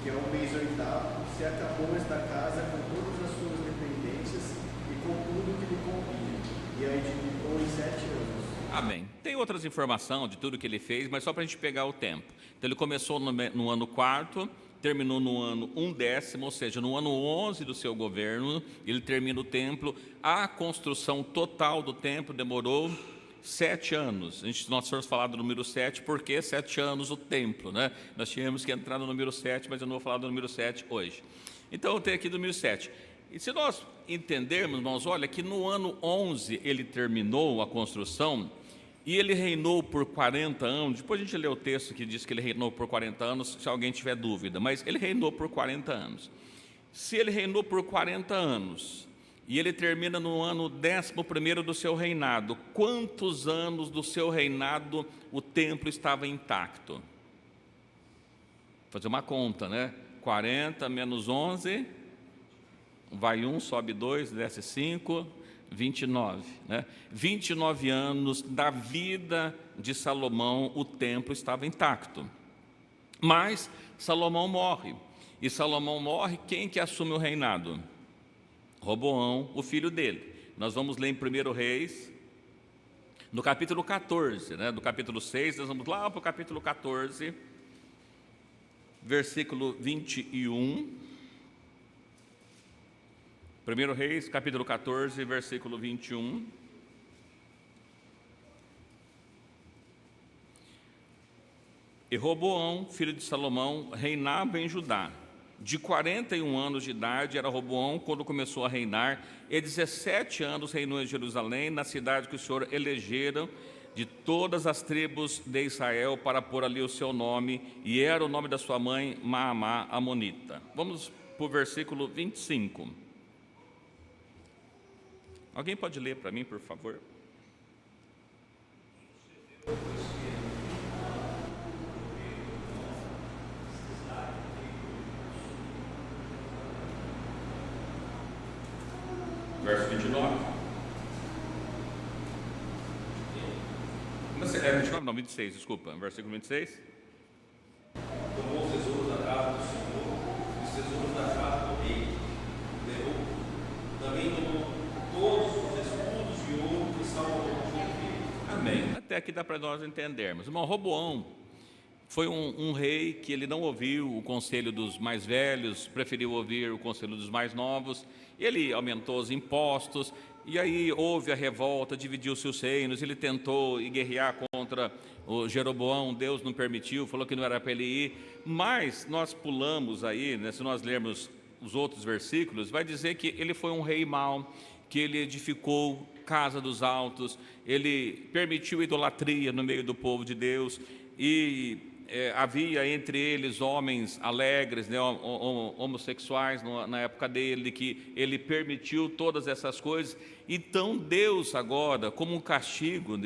que é o mês oitavo, se acabou esta casa com todas as suas dependências e com tudo que lhe convinha, e a edificou em 7 anos. Amém. Tem outras informações de tudo que ele fez, mas só para a gente pegar o tempo. Então, ele começou no ano quarto, terminou no ano 1/10, ou seja, no ano 11 do seu governo, ele termina o templo. A construção total do templo demorou 7 anos. Nós fomos falar do número 7, porque 7 anos o templo, né? Nós tínhamos que entrar no número 7, mas eu não vou falar do número 7 hoje. Então, eu tenho aqui do número 7. E se nós entendermos, irmãos, olha, que no ano 11 ele terminou a construção, e ele reinou por 40 anos, depois a gente lê o texto que diz que ele reinou por 40 anos, se alguém tiver dúvida, mas ele reinou por 40 anos. Se ele reinou por 40 anos, e ele termina no ano 11º do seu reinado, quantos anos do seu reinado o templo estava intacto? Vou fazer uma conta, né? 40 menos 11, vai 1, sobe 2, desce 5... 29, né? 29 anos da vida de Salomão, o templo estava intacto. Mas Salomão morre. E Salomão morre, quem que assume o reinado? Roboão, o filho dele. Nós vamos ler em 1 Reis, no capítulo 14, né? Do capítulo 6, nós vamos lá para o capítulo 14, versículo 21. 1 Reis, capítulo 14, versículo 21. E Roboão, filho de Salomão, reinava em Judá. De 41 anos de idade era Roboão quando começou a reinar, e 17 anos reinou em Jerusalém, na cidade que o Senhor elegera de todas as tribos de Israel para pôr ali o seu nome, e era o nome da sua mãe, Maamá, amonita. Vamos para o versículo 25. Alguém pode ler para mim, por favor? Verso 29. 29, não, 26, desculpa. Versículo 26. Tomou os tesouros da casa do Senhor e os tesouros da casa do rei. Levou. Também tomou todos os escudos de ouro que Salomão tinha feito. Amém. Até aqui dá para nós entendermos. Irmão, Roboão foi um rei que ele não ouviu o conselho dos mais velhos, preferiu ouvir o conselho dos mais novos. Ele aumentou os impostos, e aí houve a revolta, dividiu-se os reinos, ele tentou guerrear contra o Jeroboão, Deus não permitiu, falou que não era para ele ir, mas nós pulamos aí, né, se nós lermos os outros versículos, vai dizer que ele foi um rei mau, que ele edificou casa dos altos, ele permitiu idolatria no meio do povo de Deus, e havia entre eles homens alegres, né, homossexuais na época dele, que ele permitiu todas essas coisas. Então Deus agora, como um castigo,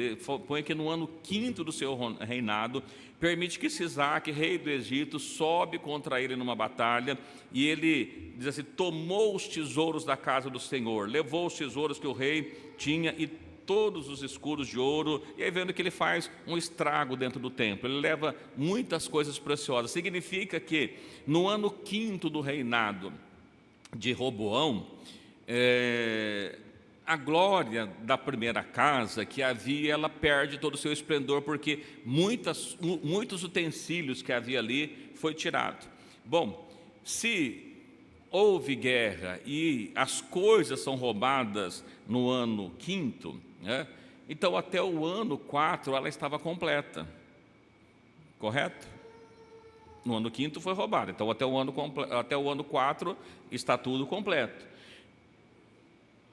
põe que no ano 5º do seu reinado, permite que Sisaque, rei do Egito, sobe contra ele numa batalha, e ele diz assim, tomou os tesouros da casa do Senhor, levou os tesouros que o rei tinha e todos os escudos de ouro, e aí vendo que ele faz um estrago dentro do templo, ele leva muitas coisas preciosas. Significa que no ano 5º do reinado de Roboão, a glória da primeira casa que havia, ela perde todo o seu esplendor, porque muitos utensílios que havia ali foi tirado. Bom, se houve guerra e as coisas são roubadas no ano 5º, né? Então até o ano 4 ela estava completa, correto? No ano 5º foi roubada, então até o ano 4 está tudo completo.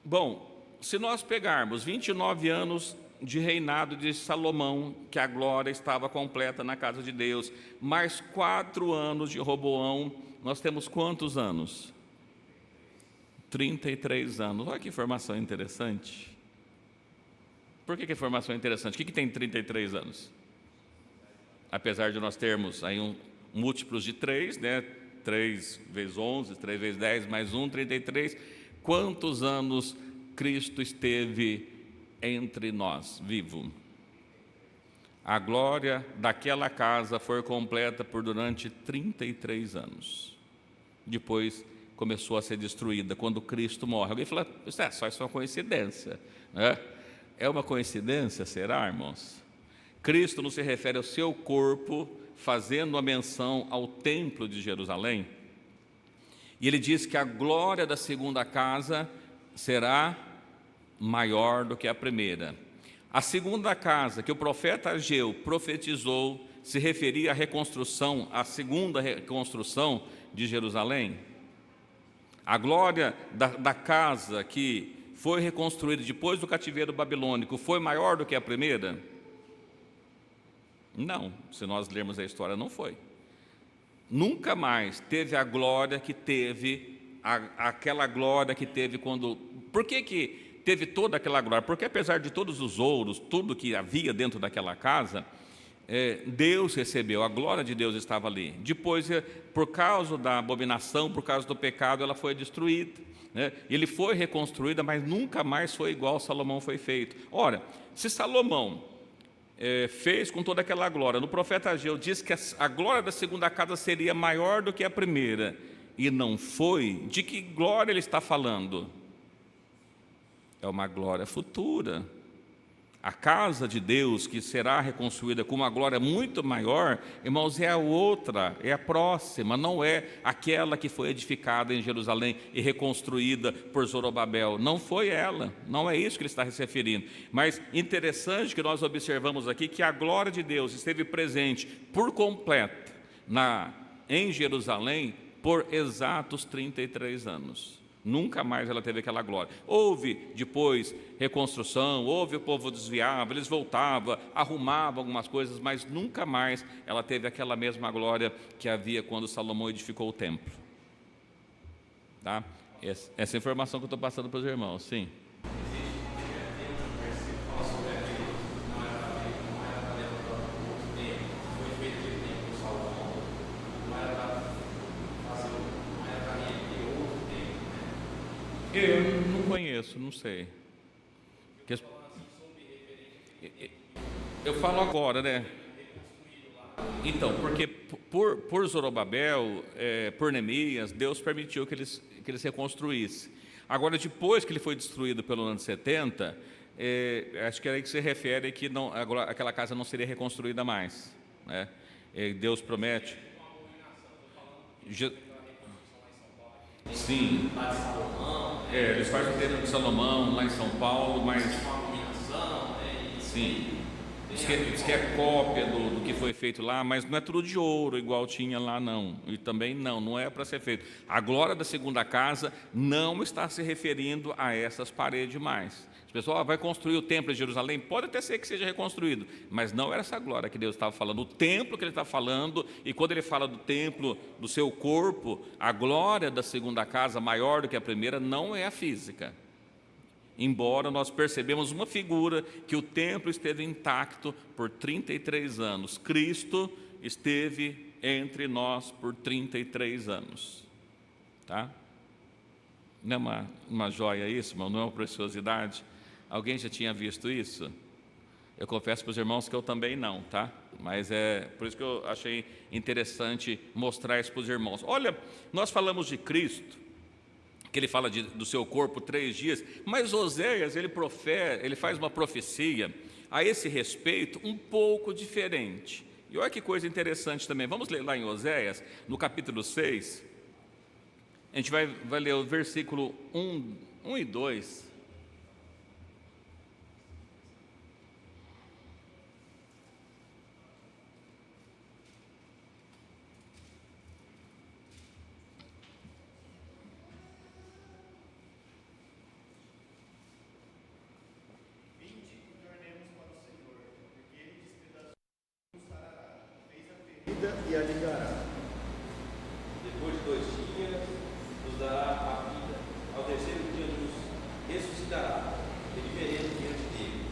Bom, se nós pegarmos 29 anos de reinado de Salomão, que a glória estava completa na casa de Deus, mais 4 anos de Roboão, nós temos quantos anos? 33 anos. Olha que informação interessante. Por que informação interessante? O que tem 33 anos? Apesar de nós termos aí múltiplos de 3, né? 3 vezes 11, 3 vezes 10, mais 1, 33. Quantos anos Cristo esteve entre nós, vivo? A glória daquela casa foi completa durante 33 anos. Depois começou a ser destruída quando Cristo morre. Alguém fala, isso é uma coincidência, né? É uma coincidência, será, irmãos? Cristo não se refere ao seu corpo, fazendo a menção ao templo de Jerusalém. E ele diz que a glória da segunda casa será maior do que a primeira. A segunda casa que o profeta Ageu profetizou se referia à reconstrução, à segunda reconstrução de Jerusalém. A glória da casa que foi reconstruída depois do cativeiro babilônico foi maior do que a primeira? Não, se nós lermos a história, não foi. Nunca mais teve a glória que teve, aquela glória que teve quando... Por que teve toda aquela glória? Porque apesar de todos os ouros, tudo que havia dentro daquela casa, Deus recebeu, a glória de Deus estava ali. Depois, por causa da abominação, por causa do pecado, ela foi destruída, né? Ele foi reconstruída, mas nunca mais foi igual Salomão foi feito. Ora, se Salomão fez com toda aquela glória, no profeta Ageu diz que a glória da segunda casa seria maior do que a primeira, e não foi, de que glória ele está falando? É uma glória futura. A casa de Deus, que será reconstruída com uma glória muito maior, irmãos, é a outra, é a próxima, não é aquela que foi edificada em Jerusalém e reconstruída por Zorobabel. Não foi ela, não é isso que ele está se referindo. Mas interessante que nós observamos aqui que a glória de Deus esteve presente por completo em Jerusalém por exatos 33 anos. Nunca mais ela teve aquela glória. Houve depois reconstrução, o povo desviava, eles voltavam, arrumavam algumas coisas, mas nunca mais ela teve aquela mesma glória que havia quando Salomão edificou o templo. Tá? Essa informação que eu estou passando para os irmãos, sim. Eu não conheço, não sei. Eu falo agora, né? Então, porque por Zorobabel, por Neemias, Deus permitiu que eles reconstruíssem. Agora, depois que ele foi destruído pelo ano 70, acho que é aí que se refere que agora, aquela casa não seria reconstruída mais, né? Deus promete. Sim. Eles fazem o templo de Salomão lá em São Paulo, mas sim, diz que é cópia do que foi feito lá, mas não é tudo de ouro igual tinha lá, não. E também não é para ser feito. A glória da segunda casa não está se referindo a essas paredes mais. O pessoal vai construir o templo de Jerusalém, pode até ser que seja reconstruído, mas não era essa glória que Deus estava falando. O templo que ele está falando, e quando ele fala do templo do seu corpo, a glória da segunda casa maior do que a primeira não é a física. Embora nós percebemos uma figura que o templo esteve intacto por 33 anos. Cristo esteve entre nós por 33 anos. Tá? Não é uma joia isso, irmão? Não é uma preciosidade? Alguém já tinha visto isso? Eu confesso para os irmãos que eu também não, tá? Mas é por isso que eu achei interessante mostrar isso para os irmãos. Olha, nós falamos de Cristo, que ele fala do seu corpo 3 dias, mas Oséias, ele faz uma profecia a esse respeito um pouco diferente. E olha que coisa interessante também. Vamos ler lá em Oséias, no capítulo 6, A gente vai ler o versículo 1 e 2. E a ligará. Depois de 2 dias, nos dará a vida. Ao terceiro dia, nos ressuscitará. E viveremos diante dele.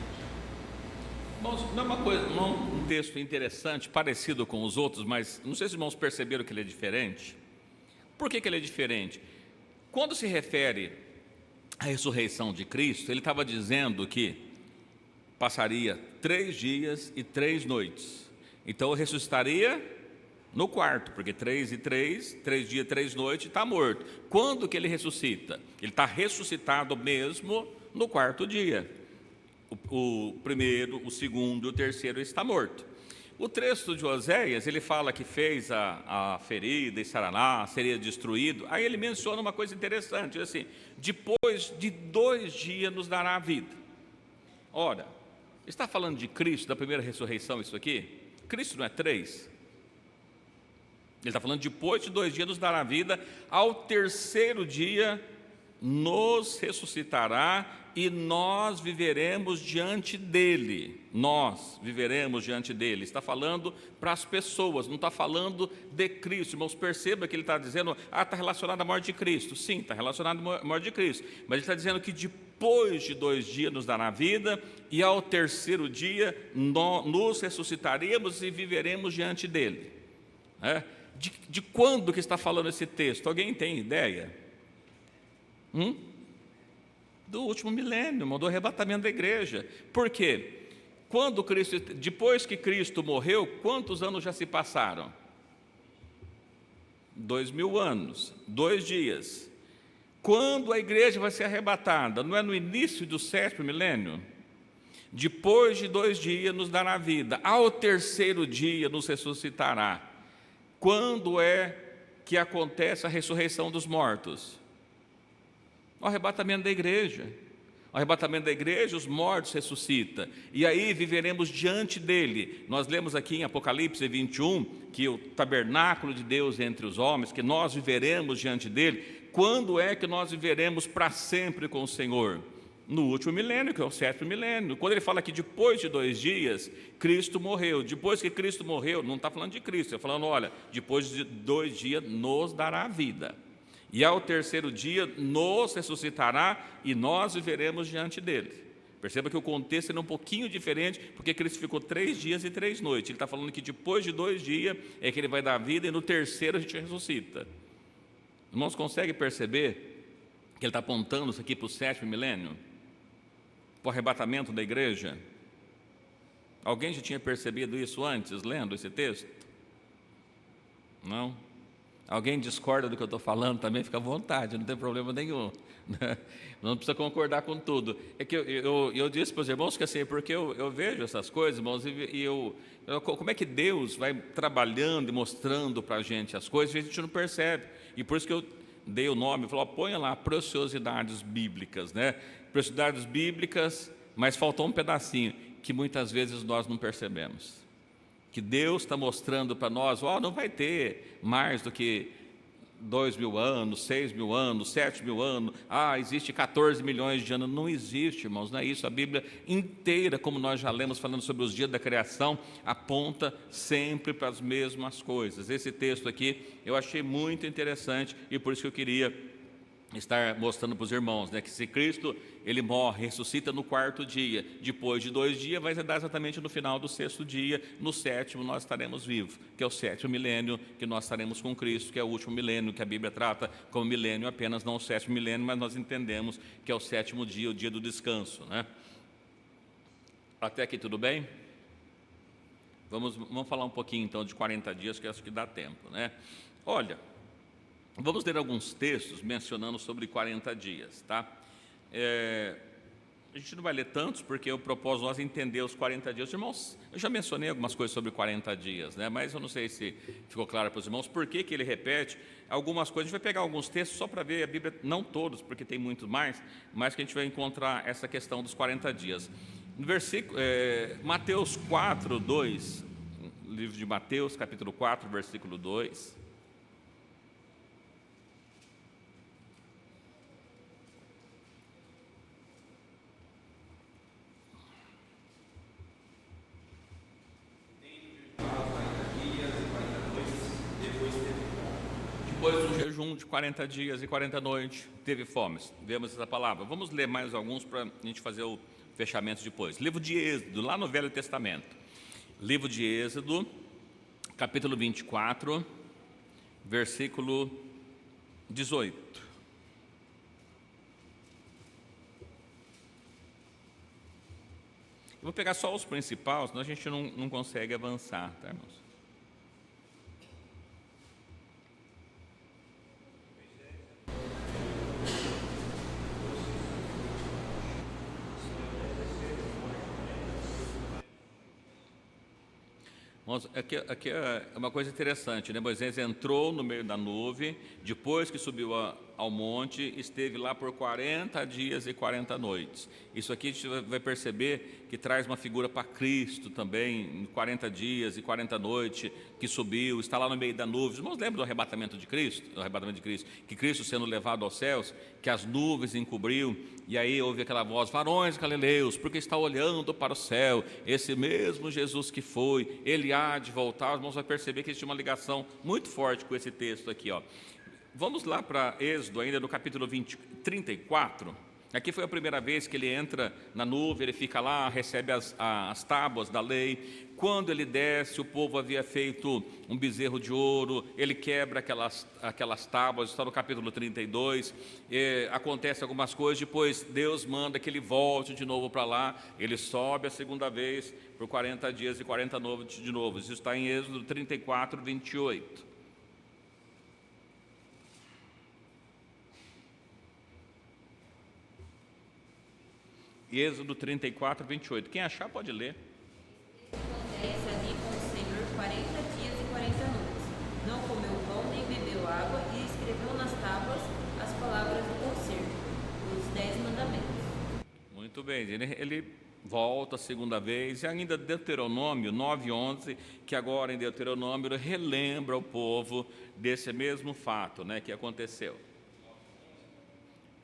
Irmãos, não é uma coisa, não é um texto interessante, parecido com os outros, mas não sei se os irmãos perceberam que ele é diferente. Por que ele é diferente? Quando se refere à ressurreição de Cristo, ele estava dizendo que passaria 3 dias e 3 noites. Então, ressuscitaria no quarto, porque 3 e 3, 3 dias e 3 noites, está morto. Quando que ele ressuscita? Ele está ressuscitado mesmo no quarto dia. O primeiro, o segundo e o terceiro está morto. O texto de Oséias, ele fala que fez a ferida e Saraná, seria destruído. Aí ele menciona uma coisa interessante, assim, depois de 2 dias nos dará a vida. Ora, está falando de Cristo, da primeira ressurreição isso aqui? Cristo não é 3? Ele está falando depois de 2 dias nos dará a vida, ao terceiro dia nos ressuscitará e nós viveremos diante dele. Nós viveremos diante dele. Está falando para as pessoas, não está falando de Cristo. Irmãos, perceba que ele está dizendo, está relacionado à morte de Cristo. Sim, está relacionado à morte de Cristo. Mas ele está dizendo que depois de 2 dias nos dará vida e ao terceiro dia nos ressuscitaremos e viveremos diante dele. De quando que está falando esse texto? Alguém tem ideia? Do último milênio, do arrebatamento da igreja. Por quê? Depois que Cristo morreu, quantos anos já se passaram? 2000 anos, 2 dias. Quando a igreja vai ser arrebatada? Não é no início do 7º milênio? Depois de 2 dias nos dará vida, ao terceiro dia nos ressuscitará. Quando é que acontece a ressurreição dos mortos? O arrebatamento da igreja. O arrebatamento da igreja, os mortos ressuscitam. E aí viveremos diante dele. Nós lemos aqui em Apocalipse 21, que o tabernáculo de Deus entre os homens, que nós viveremos diante dele. Quando é que nós viveremos para sempre com o Senhor? No último milênio, que é o 7º milênio. Quando ele fala que depois de 2 dias, Cristo morreu. Depois que Cristo morreu, não está falando de Cristo, está falando, olha, depois de 2 dias nos dará a vida. E ao terceiro dia nos ressuscitará e nós viveremos diante dele. Perceba que o contexto é um pouquinho diferente, porque Cristo ficou 3 dias e 3 noites. Ele está falando que depois de 2 dias é que ele vai dar vida e no terceiro a gente ressuscita. Irmãos, consegue perceber que ele está apontando isso aqui para o 7º milênio? Para o arrebatamento da igreja? Alguém já tinha percebido isso antes, lendo esse texto? Não? Alguém discorda do que eu estou falando também? Fica à vontade, não tem problema nenhum. Não precisa concordar com tudo. É que eu disse para os irmãos que assim, porque eu vejo essas coisas, irmãos, como é que Deus vai trabalhando e mostrando para a gente as coisas e a gente não percebe. E por isso que eu dei o nome, falou, ponha lá preciosidades bíblicas, né? Preciosidades bíblicas, mas faltou um pedacinho que muitas vezes nós não percebemos. Que Deus está mostrando para nós, não vai ter mais do que 2.000 anos, 6.000 anos, 7.000 anos, existe 14 milhões de anos. Não existe, irmãos, não é isso. A Bíblia inteira, como nós já lemos falando sobre os dias da criação, aponta sempre para as mesmas coisas. Esse texto aqui eu achei muito interessante e por isso que eu queria estar mostrando para os irmãos, né, que se Cristo ele morre, ressuscita no 4º dia, depois de 2 dias vai dar exatamente no final do 6º dia, no 7º nós estaremos vivos, que é o 7º milênio, que nós estaremos com Cristo, que é o último milênio, que a Bíblia trata como milênio apenas, não o 7º milênio, mas nós entendemos que é o 7º dia, o dia do descanso, né? Até aqui tudo bem? Vamos falar um pouquinho então de 40 dias, que acho que dá tempo, né? Olha, vamos ler alguns textos mencionando sobre 40 dias, tá? A gente não vai ler tantos, porque eu propus nós entender os 40 dias. Irmãos, eu já mencionei algumas coisas sobre 40 dias, né? Mas eu não sei se ficou claro para os irmãos por que ele repete algumas coisas. A gente vai pegar alguns textos só para ver a Bíblia, não todos, porque tem muito mais, mas que a gente vai encontrar essa questão dos 40 dias. No versículo, Mateus 4, 2, livro de Mateus, capítulo 4, versículo 2. Depois do jejum de 40 dias e 40 noites, teve fome. Vemos essa palavra. Vamos ler mais alguns para a gente fazer o fechamento depois. Livro de Êxodo, lá no Velho Testamento. Livro de Êxodo, capítulo 24, versículo 18. Eu vou pegar só os principais, senão a gente não consegue avançar, tá, irmãos? Aqui é uma coisa interessante, né? Moisés entrou no meio da nuvem, depois que subiu ao monte, esteve lá por 40 dias e 40 noites. Isso aqui a gente vai perceber que traz uma figura para Cristo também, 40 dias e 40 noites, que subiu, está lá no meio da nuvem. Os irmãos lembram do arrebatamento de Cristo? Que Cristo sendo levado aos céus, que as nuvens encobriu, e aí houve aquela voz: varões galileus, porque está olhando para o céu, esse mesmo Jesus que foi, ele há de voltar. Os irmãos vão perceber que existe uma ligação muito forte com esse texto aqui, ó. Vamos lá para Êxodo, ainda no capítulo 34. Aqui foi a primeira vez que ele entra na nuvem, ele fica lá, recebe as tábuas da lei. Quando ele desce, o povo havia feito um bezerro de ouro, ele quebra aquelas tábuas, está no capítulo 32. Acontece algumas coisas, depois Deus manda que ele volte de novo para lá, ele sobe a segunda vez por 40 dias e 40 noites de novo. Isso está em Êxodo 34, 28. Êxodo 34, 28. Quem achar pode ler. Permanece ali com o Senhor 40 dias e 40 noites. Não comeu pão nem bebeu água, e escreveu nas tábuas as palavras do concerto, os 10 mandamentos. Muito bem, ele volta a segunda vez, e ainda Deuteronômio 9:11, que agora em Deuteronômio ele relembra o povo desse mesmo fato, né, que aconteceu.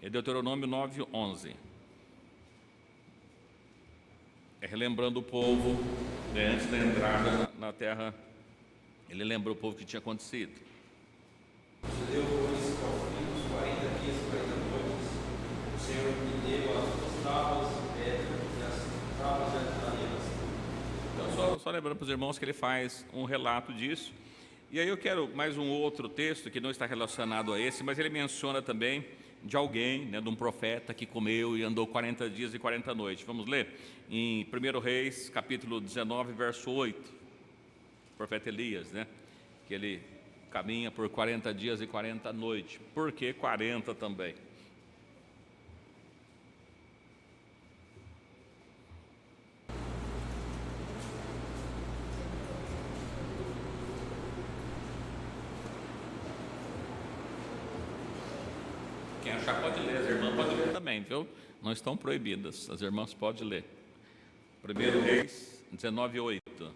É Deuteronômio 9:11. Relembrando o povo, antes da entrada na terra, ele lembrou o povo que tinha acontecido. Sucedeu, pois, que ao fim dos 40 dias e 40 noites, o Senhor me deu as tábuas de pedra e as tábuas de aliança. Então, só lembrando para os irmãos que ele faz um relato disso. E aí eu quero mais um outro texto que não está relacionado a esse, mas ele menciona também de alguém, né, de um profeta que comeu e andou 40 dias e 40 noites. Vamos ler? Em 1 Reis, capítulo 19, verso 8. O profeta Elias, né, que ele caminha por 40 dias e 40 noites. Por que 40 também? Quem achar pode ler, as irmãs podem ler também, viu? Não estão proibidas, as irmãs podem ler. 1 Reis 19, 8.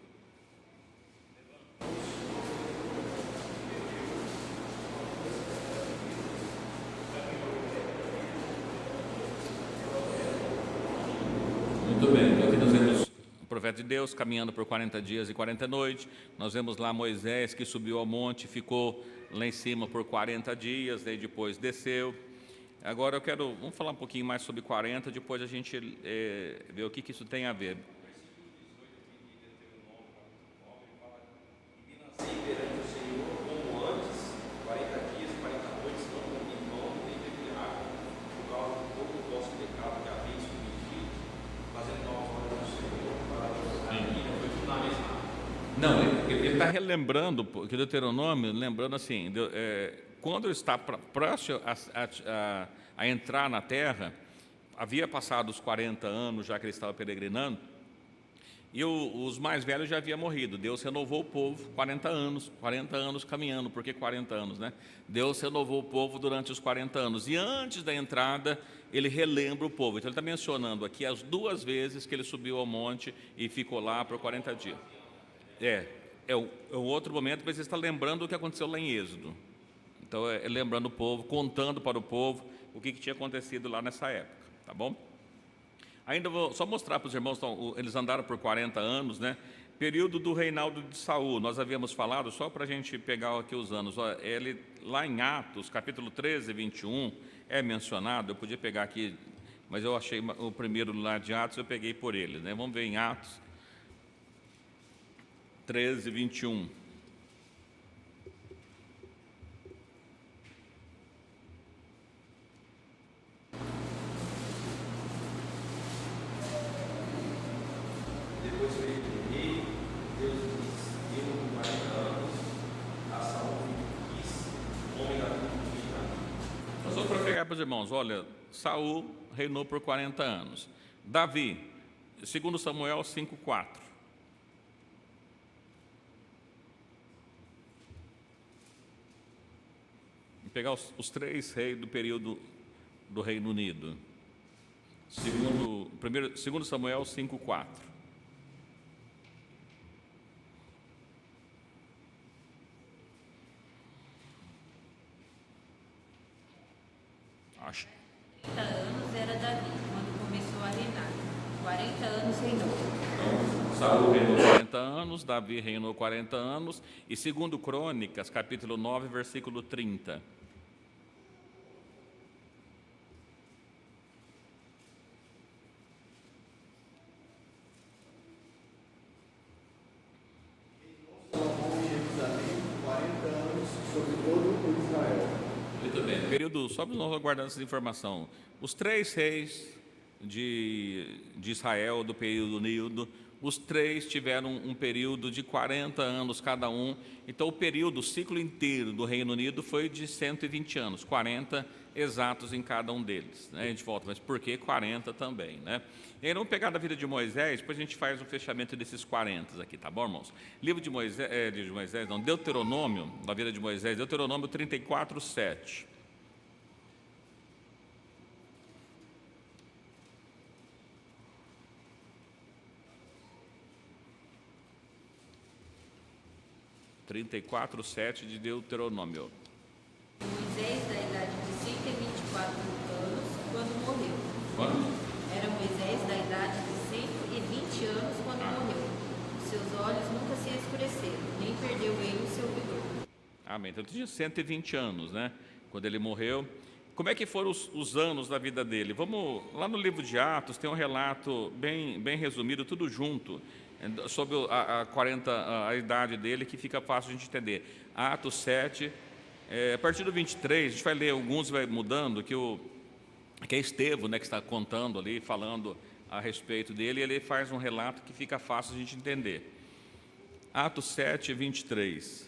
Muito bem, então aqui nós vemos o profeta de Deus caminhando por 40 dias e 40 noites. Nós vemos lá Moisés que subiu ao monte, ficou lá em cima por 40 dias, daí depois desceu. Agora vamos falar um pouquinho mais sobre 40, depois a gente vê o que isso tem a ver. E nasci perante o Senhor como antes, 40 dias e 40 noites, não comi pão nem bebi água, por causa de todo o vosso pecado que haveis cometido, fazendo novas obras do Senhor, para a minha, foi tudo na mesma. Não, ele está relembrando, que Deuteronômio, lembrando assim, quando ele está próximo a entrar na terra, havia passado os 40 anos, já que ele estava peregrinando, e os mais velhos já haviam morrido. Deus renovou o povo, 40 anos caminhando. Por que 40 anos, né? Deus renovou o povo durante os 40 anos. E antes da entrada, ele relembra o povo. Então ele está mencionando aqui as 2 vezes que ele subiu ao monte e ficou lá por 40 dias. É um outro momento, mas ele está lembrando o que aconteceu lá em Êxodo. Então é lembrando o povo, contando para o povo o que tinha acontecido lá nessa época, tá bom? Ainda vou só mostrar para os irmãos, então, eles andaram por 40 anos, né? Período do reinado de Saul, nós havíamos falado, só para a gente pegar aqui os anos, ele, lá em Atos, capítulo 13, 21, é mencionado, eu podia pegar aqui, mas eu achei o primeiro lá de Atos, eu peguei por ele, né? Vamos ver em Atos 13, 21. Depois veio o rei, Deus disse: eu com 40 anos, a Saul quis, homem da tribo de Benjamim. Nós vamos para pegar para os irmãos, olha, Saul reinou por 40 anos. Davi, 2 Samuel 5,4. Vamos pegar os 3 reis do período do Reino Unido. 2 Samuel 5,4. Acho. 30 anos era Davi, quando começou a reinar. 40 anos reinou. Então, Saul reinou 40 anos, Davi reinou 40 anos, e 2 Crônicas, capítulo 9, versículo 30. Salomão em Jerusalém 40 anos sobre todo o Israel. Muito bem. Período, só para nós aguardando essa informação. Os 3 reis de Israel do período Níodo, os 3 tiveram um período de 40 anos cada um. Então o ciclo inteiro do Reino Unido foi de 120 anos, 40 exatos em cada um deles, né? A gente volta, mas por que 40 também, né? E aí vamos pegar da vida de Moisés, depois a gente faz o fechamento desses 40 aqui, tá bom, irmãos? Livro de Moisés, Deuteronômio, da vida de Moisés, Deuteronômio 34, 7. de Deuteronômio. Moisés, da idade de 124 anos, quando morreu. Quanto? Era Moisés, da idade de 120 anos, quando morreu. Os seus olhos nunca se escureceram, nem perdeu ele o seu vigor. Amém. Então, ele tinha 120 anos, né? Quando ele morreu. Como é que foram os anos da vida dele? Vamos, lá no livro de Atos, tem um relato bem resumido, tudo junto, sobre a idade dele, que fica fácil de a gente entender. Atos 7, a partir do 23, a gente vai ler alguns, vai mudando, que é Estevão, né, que está contando ali, falando a respeito dele, e ele faz um relato que fica fácil de a gente entender. Atos 7, 23.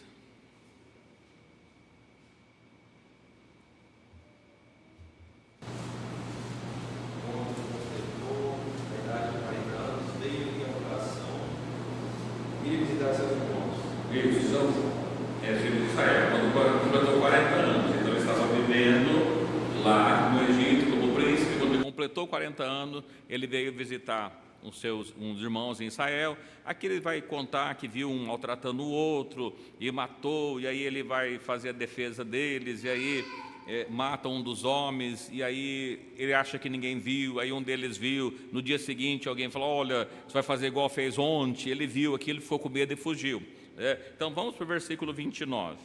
Filho de Israel, quando completou 40 anos, então ele estava vivendo lá no Egito como príncipe. Quando ele completou 40 anos, ele veio visitar uns irmãos em Israel. Aqui ele vai contar que viu um maltratando o outro e matou, e aí ele vai fazer a defesa deles, e aí mata um dos homens, e aí ele acha que ninguém viu, aí um deles viu. No dia seguinte alguém falou: olha, você vai fazer igual fez ontem. Ele viu aquilo, ficou com medo e fugiu. Então vamos para o versículo 29.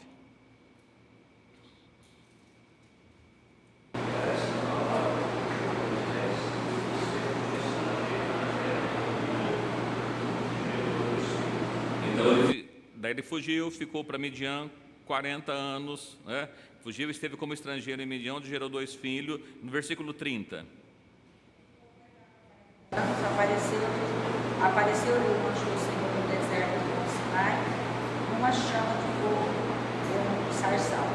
Então daí ele fugiu, ficou para Midian 40 anos, né? Fugiu, esteve como estrangeiro em Midian, onde gerou 2 filhos. No versículo 30. Apareceu-lhe o anjo do Senhor no deserto do Sinai, uma chama de fogo, um sarçal.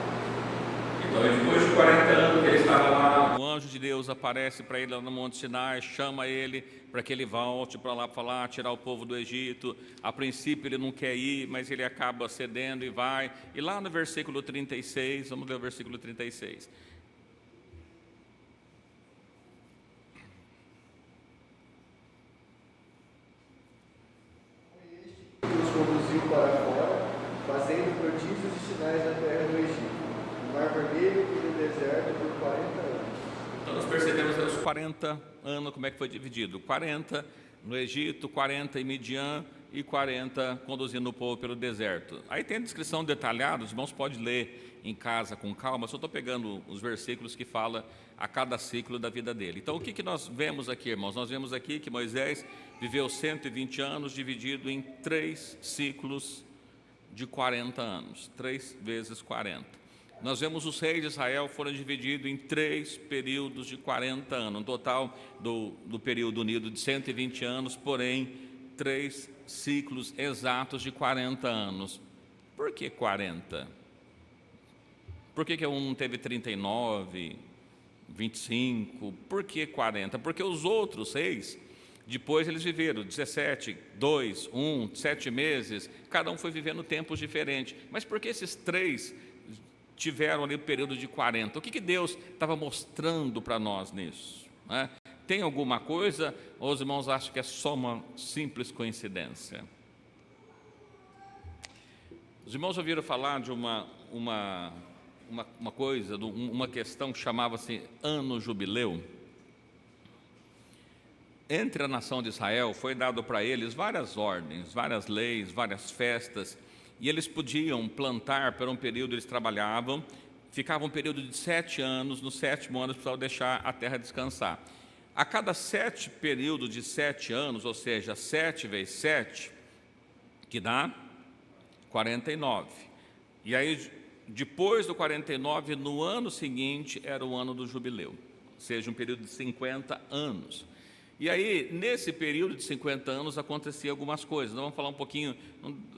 Então, depois de 40 anos que ele estava lá, o anjo de Deus aparece para ele lá no Monte Sinai, chama ele para que ele volte para lá falar, tirar o povo do Egito. A princípio ele não quer ir, mas ele acaba cedendo e vai. E lá no versículo 36, vamos ler o versículo 36. Os conduziu para fora, fazendo prodígios e sinais na terra do Egito, no Mar Vermelho e no deserto por 40 anos. Então nós percebemos os 40 anos, como é que foi dividido. 40 no Egito, 40 em Midian e 40 conduzindo o povo pelo deserto. Aí tem a descrição detalhada, os irmãos podem ler em casa com calma, só estou pegando os versículos que fala a cada ciclo da vida dele. Então o que nós vemos aqui, irmãos? Nós vemos aqui que Moisés viveu 120 anos dividido em 3 ciclos de 40 anos, 3 vezes 40. Nós vemos os reis de Israel foram divididos em 3 períodos de 40 anos, um total do período unido de 120 anos, porém 3 ciclos exatos de 40 anos. Por que 40? Por que um não teve 39, 25? Por que 40? Porque os outros reis, depois eles viveram 17, 2, 1, 7 meses, cada um foi vivendo tempos diferentes. Mas por que esses 3 tiveram ali o período de 40? O que Deus estava mostrando para nós nisso? Né? Tem alguma coisa, ou os irmãos acham que é só uma simples coincidência? Os irmãos ouviram falar de uma coisa, uma questão que chamava-se Ano Jubileu? Entre a nação de Israel foi dado para eles várias ordens, várias leis, várias festas, e eles podiam plantar por um período, eles trabalhavam, ficava um período de 7 anos, no 7º ano eles precisavam deixar a terra descansar. A cada 7 períodos de 7 anos, ou seja, 7 vezes 7, que dá 49. E aí, depois do 49, no ano seguinte, era o ano do jubileu, ou seja, um período de 50 anos. E aí, nesse período de 50 anos, acontecia algumas coisas. Nós vamos falar um pouquinho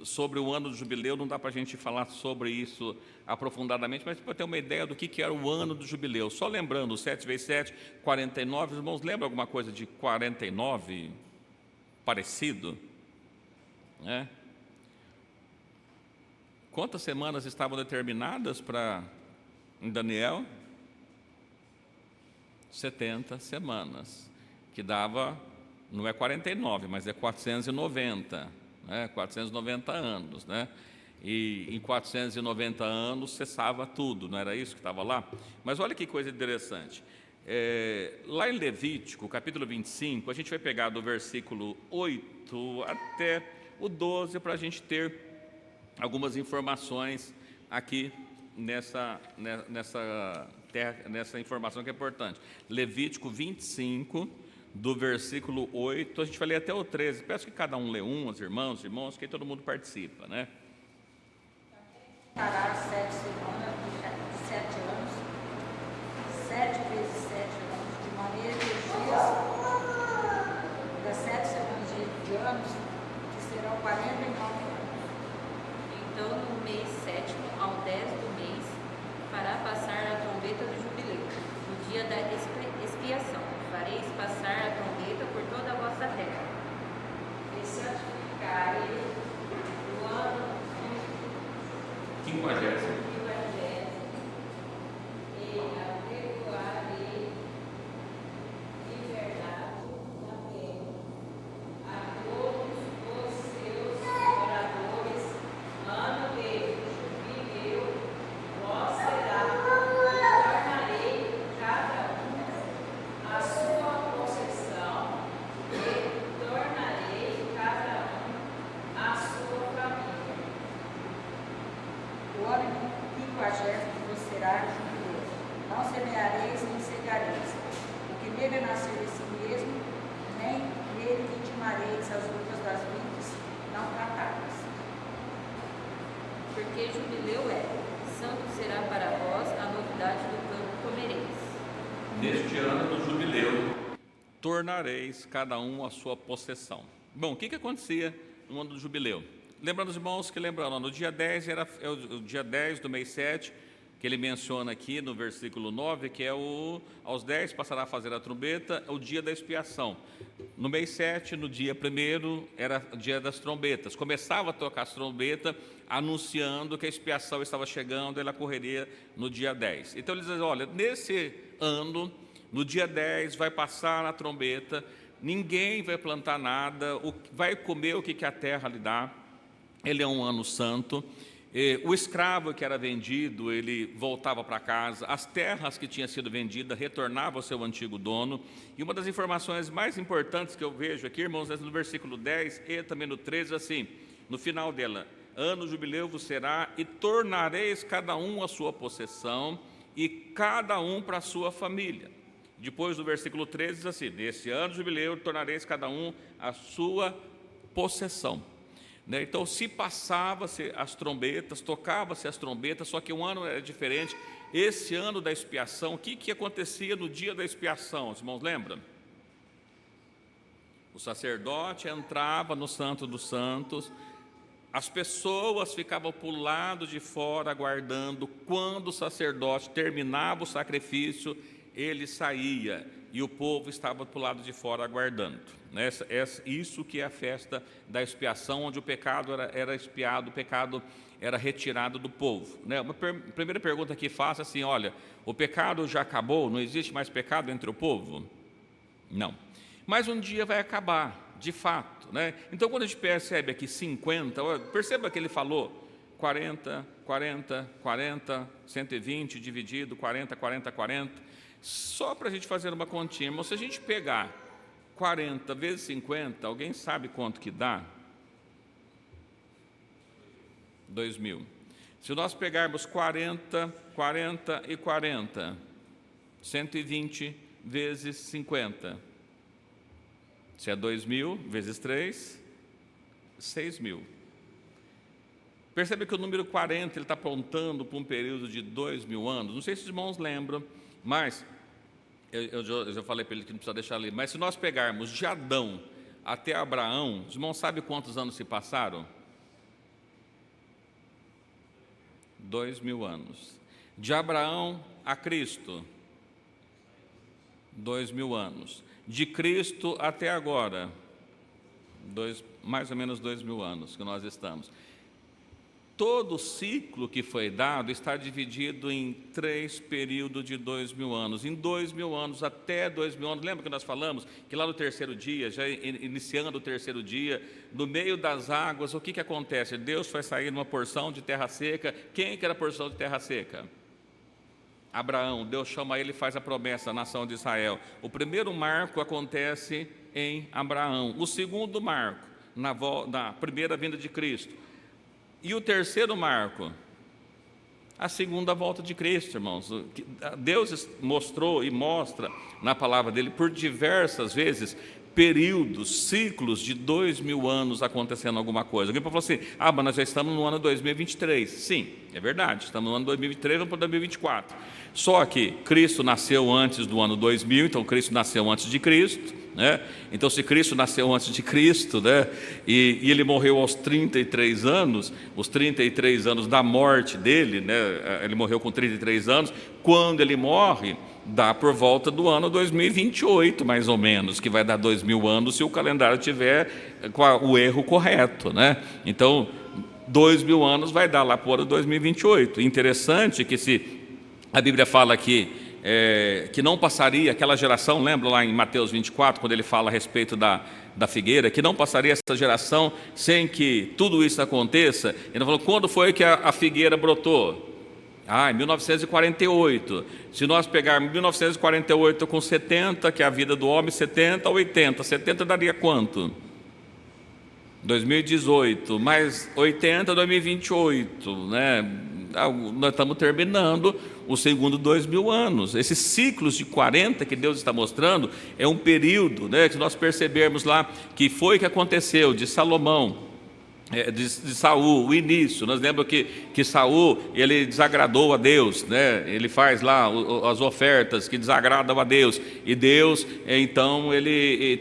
sobre o ano do jubileu, não dá para a gente falar sobre isso aprofundadamente, mas para ter uma ideia do que era o ano do jubileu. Só lembrando, 7 vezes 7, 49, os irmãos lembram alguma coisa de 49 parecido? É? Quantas semanas estavam determinadas em Daniel? 70 semanas. Que dava, não é 49, mas é 490, né? 490 anos, né? E em 490 anos cessava tudo, não era isso que estava lá? Mas olha que coisa interessante, lá em Levítico, capítulo 25, a gente vai pegar do versículo 8 até o 12, para a gente ter algumas informações aqui nessa informação que é importante. Levítico 25, do versículo 8, a gente vai ler até o 13. Peço que cada um lê os irmãos, que todo mundo participa, né? Fará 7 semanas, 7 anos, 7 vezes 7 anos, de maneira que os dias das 7 semanas de anos, que serão 49 anos. Então, no mês 7º, ao 10 do mês, fará passar a trombeta do jubileu, no dia da expiação. Fareis passar a trombeta por toda a vossa terra. E santificarei o ano 50. e adequarei liberdade também a todos os seus moradores, ano de jubileu, vós será, e tornarei cada um a sua possessão, e tornarei cada um a sua família. O ano 50 vos será jubileu. Não semeareis nem cegareis. O que nele nascer de si mesmo, nem nele vitimareis as uvas das vinhas não tratadas. Porque jubileu santo será para vós, a novidade do campo comereis. Neste ano do jubileu, tornareis cada um a sua possessão. Bom, o que acontecia no ano do jubileu? Lembrando os irmãos que no dia 10 era o dia 10 do mês 7, que ele menciona aqui no versículo 9, que é aos 10 passará a fazer a trombeta, o dia da expiação. No mês 7, no dia 1º, era o dia das trombetas. Começava a tocar as trombetas, anunciando que a expiação estava chegando, ela correria no dia 10. Então eles dizem, olha, nesse ano, no dia 10, vai passar a trombeta, ninguém vai plantar nada, vai comer o que a terra lhe dá, ele é um ano santo. O escravo que era vendido, ele voltava para casa, as terras que tinham sido vendidas retornavam ao seu antigo dono. E uma das informações mais importantes que eu vejo aqui, irmãos, é no versículo 10 e também no 13, assim, no final dela, ano jubileu vos será e tornareis cada um a sua possessão e cada um para a sua família. Depois do versículo 13 diz assim, nesse ano jubileu tornareis cada um a sua possessão. Então se passava-se as trombetas, tocava-se as trombetas, só que um ano era diferente. Esse ano da expiação, o que acontecia no dia da expiação? Os irmãos lembram? O sacerdote entrava no Santo dos Santos, as pessoas ficavam para o lado de fora aguardando. Quando o sacerdote terminava o sacrifício, ele saía e o povo estava para o lado de fora aguardando. Isso que é a festa da expiação, onde o pecado era expiado, o pecado era retirado do povo. Uma primeira pergunta que faço assim, olha, o pecado já acabou? Não existe mais pecado entre o povo? Não. Mas um dia vai acabar, de fato. Então, quando a gente percebe aqui 50, perceba que ele falou 40, 40, 40, 120 dividido, 40, 40, 40. Só para a gente fazer uma continha, se a gente pegar 40 vezes 50, alguém sabe quanto que dá? 2.000. Se nós pegarmos 40, 40 e 40, 120 vezes 50, se é 2.000 vezes 3, 6.000. Percebe que o número 40 ele está apontando para um período de 2.000 anos. Não sei se os irmãos lembram, mas eu já falei para ele que não precisa deixar ali. Mas se nós pegarmos de Adão até Abraão, os irmãos sabem quantos anos se passaram? 2.000 anos. De Abraão a Cristo, 2.000 anos. De Cristo até agora, mais ou menos 2.000 anos que nós estamos. Todo o ciclo que foi dado está dividido em 3 períodos de 2.000 anos. Em 2.000 anos, até 2.000 anos, lembra que nós falamos que lá no terceiro dia, já iniciando o terceiro dia, no meio das águas, o que acontece? Deus vai sair numa porção de terra seca. Quem que era a porção de terra seca? Abraão. Deus chama ele e faz a promessa à nação de Israel. O primeiro marco acontece em Abraão. O segundo marco, na primeira vinda de Cristo. E o terceiro marco, a segunda volta de Cristo, irmãos. Deus mostrou e mostra na palavra dele por diversas vezes períodos, ciclos de 2.000 anos acontecendo alguma coisa. Alguém pode falar assim, mas nós já estamos no ano 2023. Sim, é verdade, estamos no ano 2023, vamos para 2024. Só que Cristo nasceu antes do ano 2000, então Cristo nasceu antes de Cristo. Então, se Cristo nasceu antes de Cristo, e ele morreu aos 33 anos, os 33 anos da morte dele, ele morreu com 33 anos, quando ele morre, dá por volta do ano 2028, mais ou menos, que vai dar 2.000 anos se o calendário tiver com o erro correto. Então, 2.000 anos vai dar lá por ano 2028. Interessante que se a Bíblia fala aqui, que não passaria aquela geração, lembra lá em Mateus 24, quando ele fala a respeito da figueira, que não passaria essa geração sem que tudo isso aconteça. Ele falou, quando foi que a figueira brotou? Em 1948. Se nós pegarmos 1948 com 70, que é a vida do homem, 70 a 80, 70 daria quanto? 2018, mais 80, 2028, nós estamos terminando o segundo 2.000 anos. Esses ciclos de 40 que Deus está mostrando é um período, que nós percebemos lá que foi que aconteceu de Salomão de Saul, o início. Nós lembramos que Saul, ele desagradou a Deus, né? Ele faz lá as ofertas que desagradam a Deus, e Deus, então, ele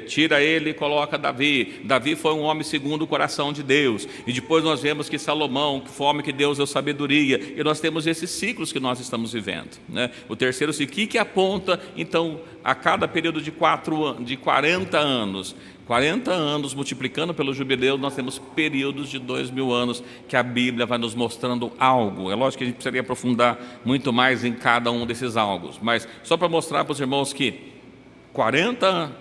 tira ele e coloca Davi. Davi foi um homem segundo o coração de Deus, e depois nós vemos que Salomão, que foi homem que Deus deu sabedoria, e nós temos esses ciclos que nós estamos vivendo, né? O terceiro ciclo, que aponta, então, a cada período de 40 anos, 40 anos multiplicando pelo jubileu, nós temos períodos de 2000 anos que a Bíblia vai nos mostrando algo. É lógico que a gente precisaria aprofundar muito mais em cada um desses algos, mas só para mostrar para os irmãos que 40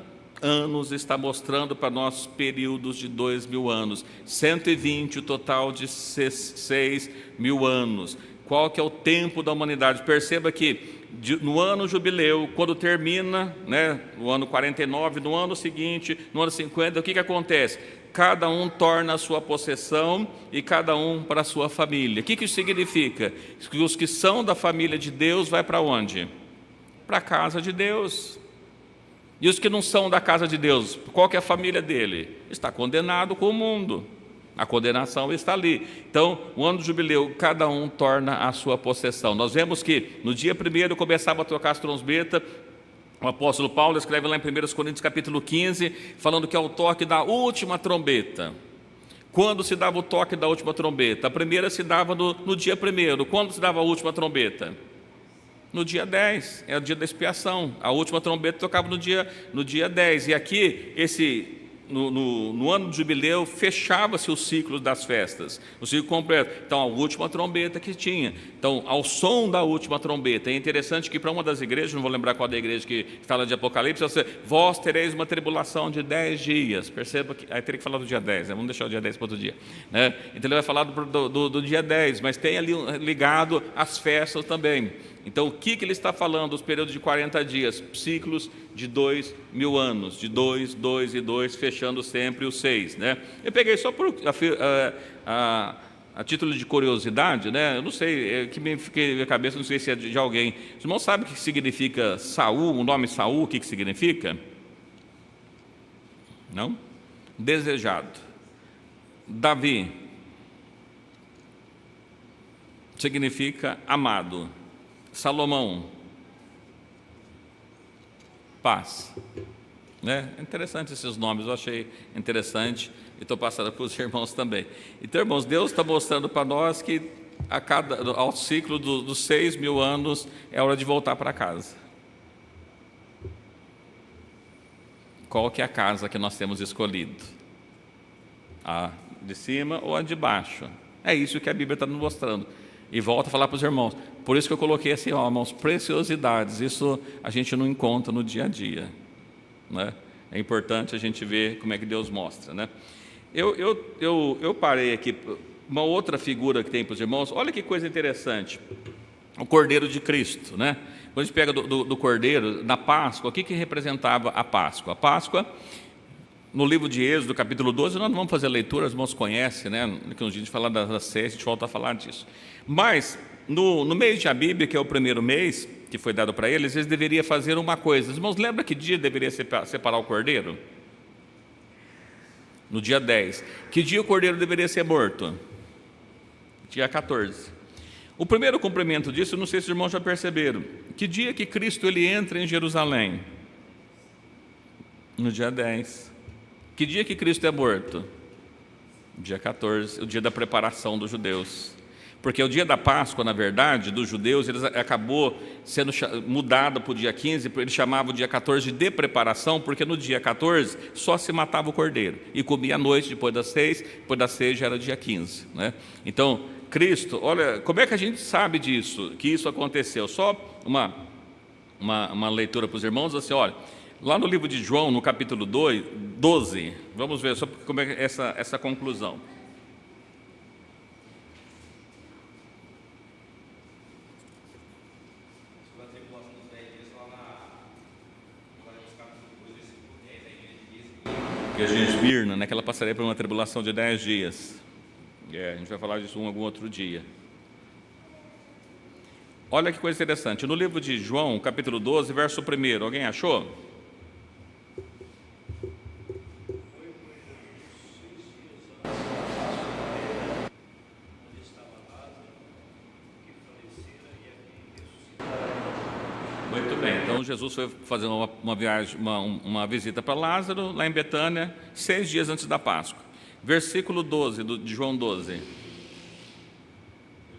anos está mostrando para nós períodos de 2000 anos, 120 o total de 6.000 anos. Qual que é o tempo da humanidade? Perceba que no ano jubileu, quando termina, né, no ano 49, no ano seguinte, no ano 50, o que acontece? Cada um torna a sua possessão e cada um para a sua família. O que isso significa? Que os que são da família de Deus vai para onde? Para a casa de Deus. E os que não são da casa de Deus, qual que é a família dele? Está condenado com o mundo. A condenação está ali. Então, o ano do jubileu, cada um torna a sua possessão. Nós vemos que no dia 1º começava a tocar as trombetas. O apóstolo Paulo escreve lá em 1 Coríntios capítulo 15, falando que é o toque da última trombeta. Quando se dava o toque da última trombeta? A primeira se dava no dia 1º. Quando se dava a última trombeta? No dia 10, é o dia da expiação. A última trombeta tocava no dia 10. E aqui, no ano do jubileu, fechava-se o ciclo das festas, o ciclo completo. Então, a última trombeta que tinha. Então, ao som da última trombeta. É interessante que para uma das igrejas, não vou lembrar qual da igreja que fala de Apocalipse, vós tereis uma tribulação de 10 dias. Perceba que, aí teria que falar do dia 10, né? Vamos deixar o dia 10 para outro dia, né? Então, ele vai falar do dia 10, mas tem ali ligado as festas também. Então, o que ele está falando? Os períodos de 40 dias, ciclos de 2.000 anos, de 2, 2 e 2, fechando sempre os 6, né? Eu peguei só por a título de curiosidade, né? Eu não sei, que me fiquei na cabeça, não sei se é de alguém. Os irmãos sabem o que significa Saul, o nome Saul, o que significa? Não? Desejado. Davi significa amado. Salomão, paz, né? Interessante esses nomes, eu achei interessante e estou passando para os irmãos também. Então, irmãos, Deus está mostrando para nós que ao ciclo dos 6.000 anos é hora de voltar para casa. Qual que é a casa que nós temos escolhido? A de cima ou a de baixo? É isso que a Bíblia está nos mostrando. E volta a falar para os irmãos. Por isso que eu coloquei assim, irmãos, preciosidades. Isso a gente não encontra no dia a dia, né? É importante a gente ver como é que Deus mostra, né? Eu parei aqui, uma outra figura que tem para os irmãos. Olha que coisa interessante. O Cordeiro de Cristo, né? Quando a gente pega do Cordeiro, na Páscoa, o que representava a Páscoa? A Páscoa, no livro de Êxodo, capítulo 12, nós não vamos fazer leitura, os irmãos conhecem, né? Daqui uns dias a gente fala das 6, a gente volta a falar disso. Mas, no mês de Abíb, que é o primeiro mês que foi dado para eles deveriam fazer uma coisa. Os irmãos, lembra que dia deveria separar o cordeiro? No dia 10. Que dia o cordeiro deveria ser morto? Dia 14. O primeiro cumprimento disso, não sei se os irmãos já perceberam. Que dia que Cristo ele entra em Jerusalém? No dia 10. Que dia que Cristo é morto? Dia 14, o dia da preparação dos judeus. Porque o dia da Páscoa, na verdade, dos judeus, eles acabou sendo mudado para o dia 15, eles chamavam o dia 14 de preparação, porque no dia 14 só se matava o cordeiro, e comia à noite, depois das 6, depois das 6 já era dia 15, né? Então, Cristo, olha, como é que a gente sabe disso, que isso aconteceu? Só uma leitura para os irmãos, assim, olha, lá no livro de João, no capítulo 12, vamos ver só como é essa conclusão. Que a gente Esmirna, né, que ela passaria por uma tribulação de 10 dias. A gente vai falar disso algum outro dia. Olha que coisa interessante. No livro de João, capítulo 12, verso 1, alguém achou? Muito bem, então Jesus foi fazer uma viagem, uma visita para Lázaro, lá em Betânia, 6 dias antes da Páscoa. Versículo 12 de João 12. No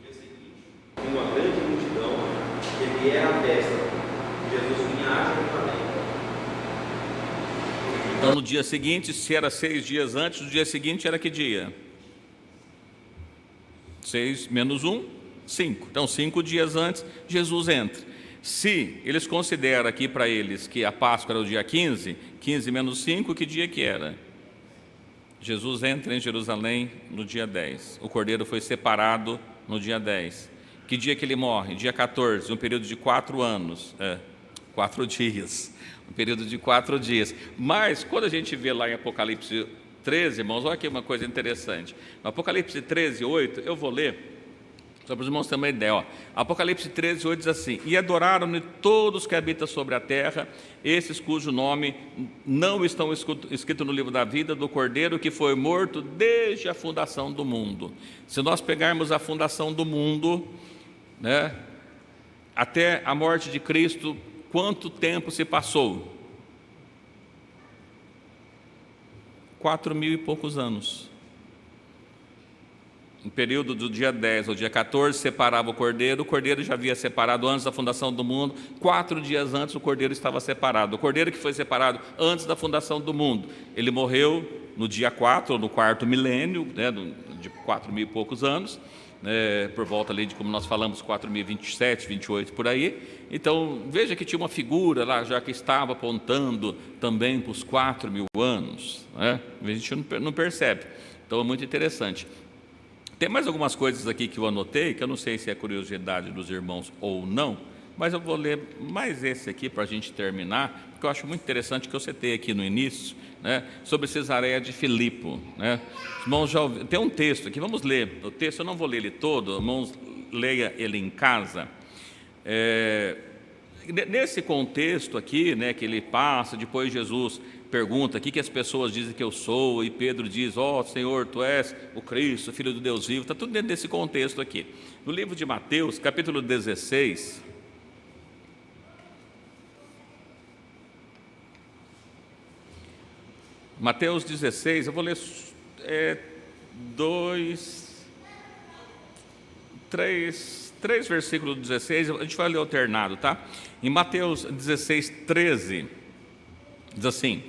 dia seguinte, uma grande multidão, que era a festa. Jesus vinha a Jerusalém. Então no dia seguinte, se era 6 dias antes, no dia seguinte era que dia? 6 menos 1, 5. Então 5 dias antes, Jesus entra. Se eles consideram aqui para eles que a Páscoa era o dia 15, 15 menos 5, que dia que era? Jesus entra em Jerusalém no dia 10. O cordeiro foi separado no dia 10. Que dia que ele morre? Dia 14, um período de 4 anos. 4 dias. Um período de 4 dias. Mas, quando a gente vê lá em Apocalipse 13, irmãos, olha aqui uma coisa interessante. No Apocalipse 13, 8, eu vou ler, só para os irmãos terem uma ideia. Ó. Apocalipse 13, 8 diz assim: e adoraram-me todos que habitam sobre a terra, esses cujo nome não estão escritos no livro da vida do Cordeiro, que foi morto desde a fundação do mundo. Se nós pegarmos a fundação do mundo, né, até a morte de Cristo, quanto tempo se passou? 4.000 e poucos anos. No período do dia 10 ao dia 14, separava o cordeiro já havia separado antes da fundação do mundo, 4 dias antes o cordeiro estava separado. O cordeiro que foi separado antes da fundação do mundo, ele morreu no dia 4, ou no 4º milênio, né, de 4.000 e poucos anos, por volta ali de, como nós falamos, 4.027, 28, por aí. Então, veja que tinha uma figura lá, já que estava apontando também para os 4.000 anos, né? A gente não percebe. Então, é muito interessante. Tem mais algumas coisas aqui que eu anotei, que eu não sei se é curiosidade dos irmãos ou não, mas eu vou ler mais esse aqui para a gente terminar, porque eu acho muito interessante que eu citei aqui no início, né, sobre Cesareia de Filipe, né? Os irmãos já ouviram, tem um texto aqui, vamos ler o texto, eu não vou ler ele todo, irmãos, leia ele em casa. Nesse contexto aqui, né, que ele passa, depois Jesus pergunta, o que as pessoas dizem que eu sou, e Pedro diz, ó Senhor, Tu és o Cristo, Filho do Deus vivo, está tudo dentro desse contexto aqui. No livro de Mateus, capítulo 16, Mateus 16, eu vou ler 3 versículos 16, a gente vai ler alternado, tá? Em Mateus 16, 13, diz assim: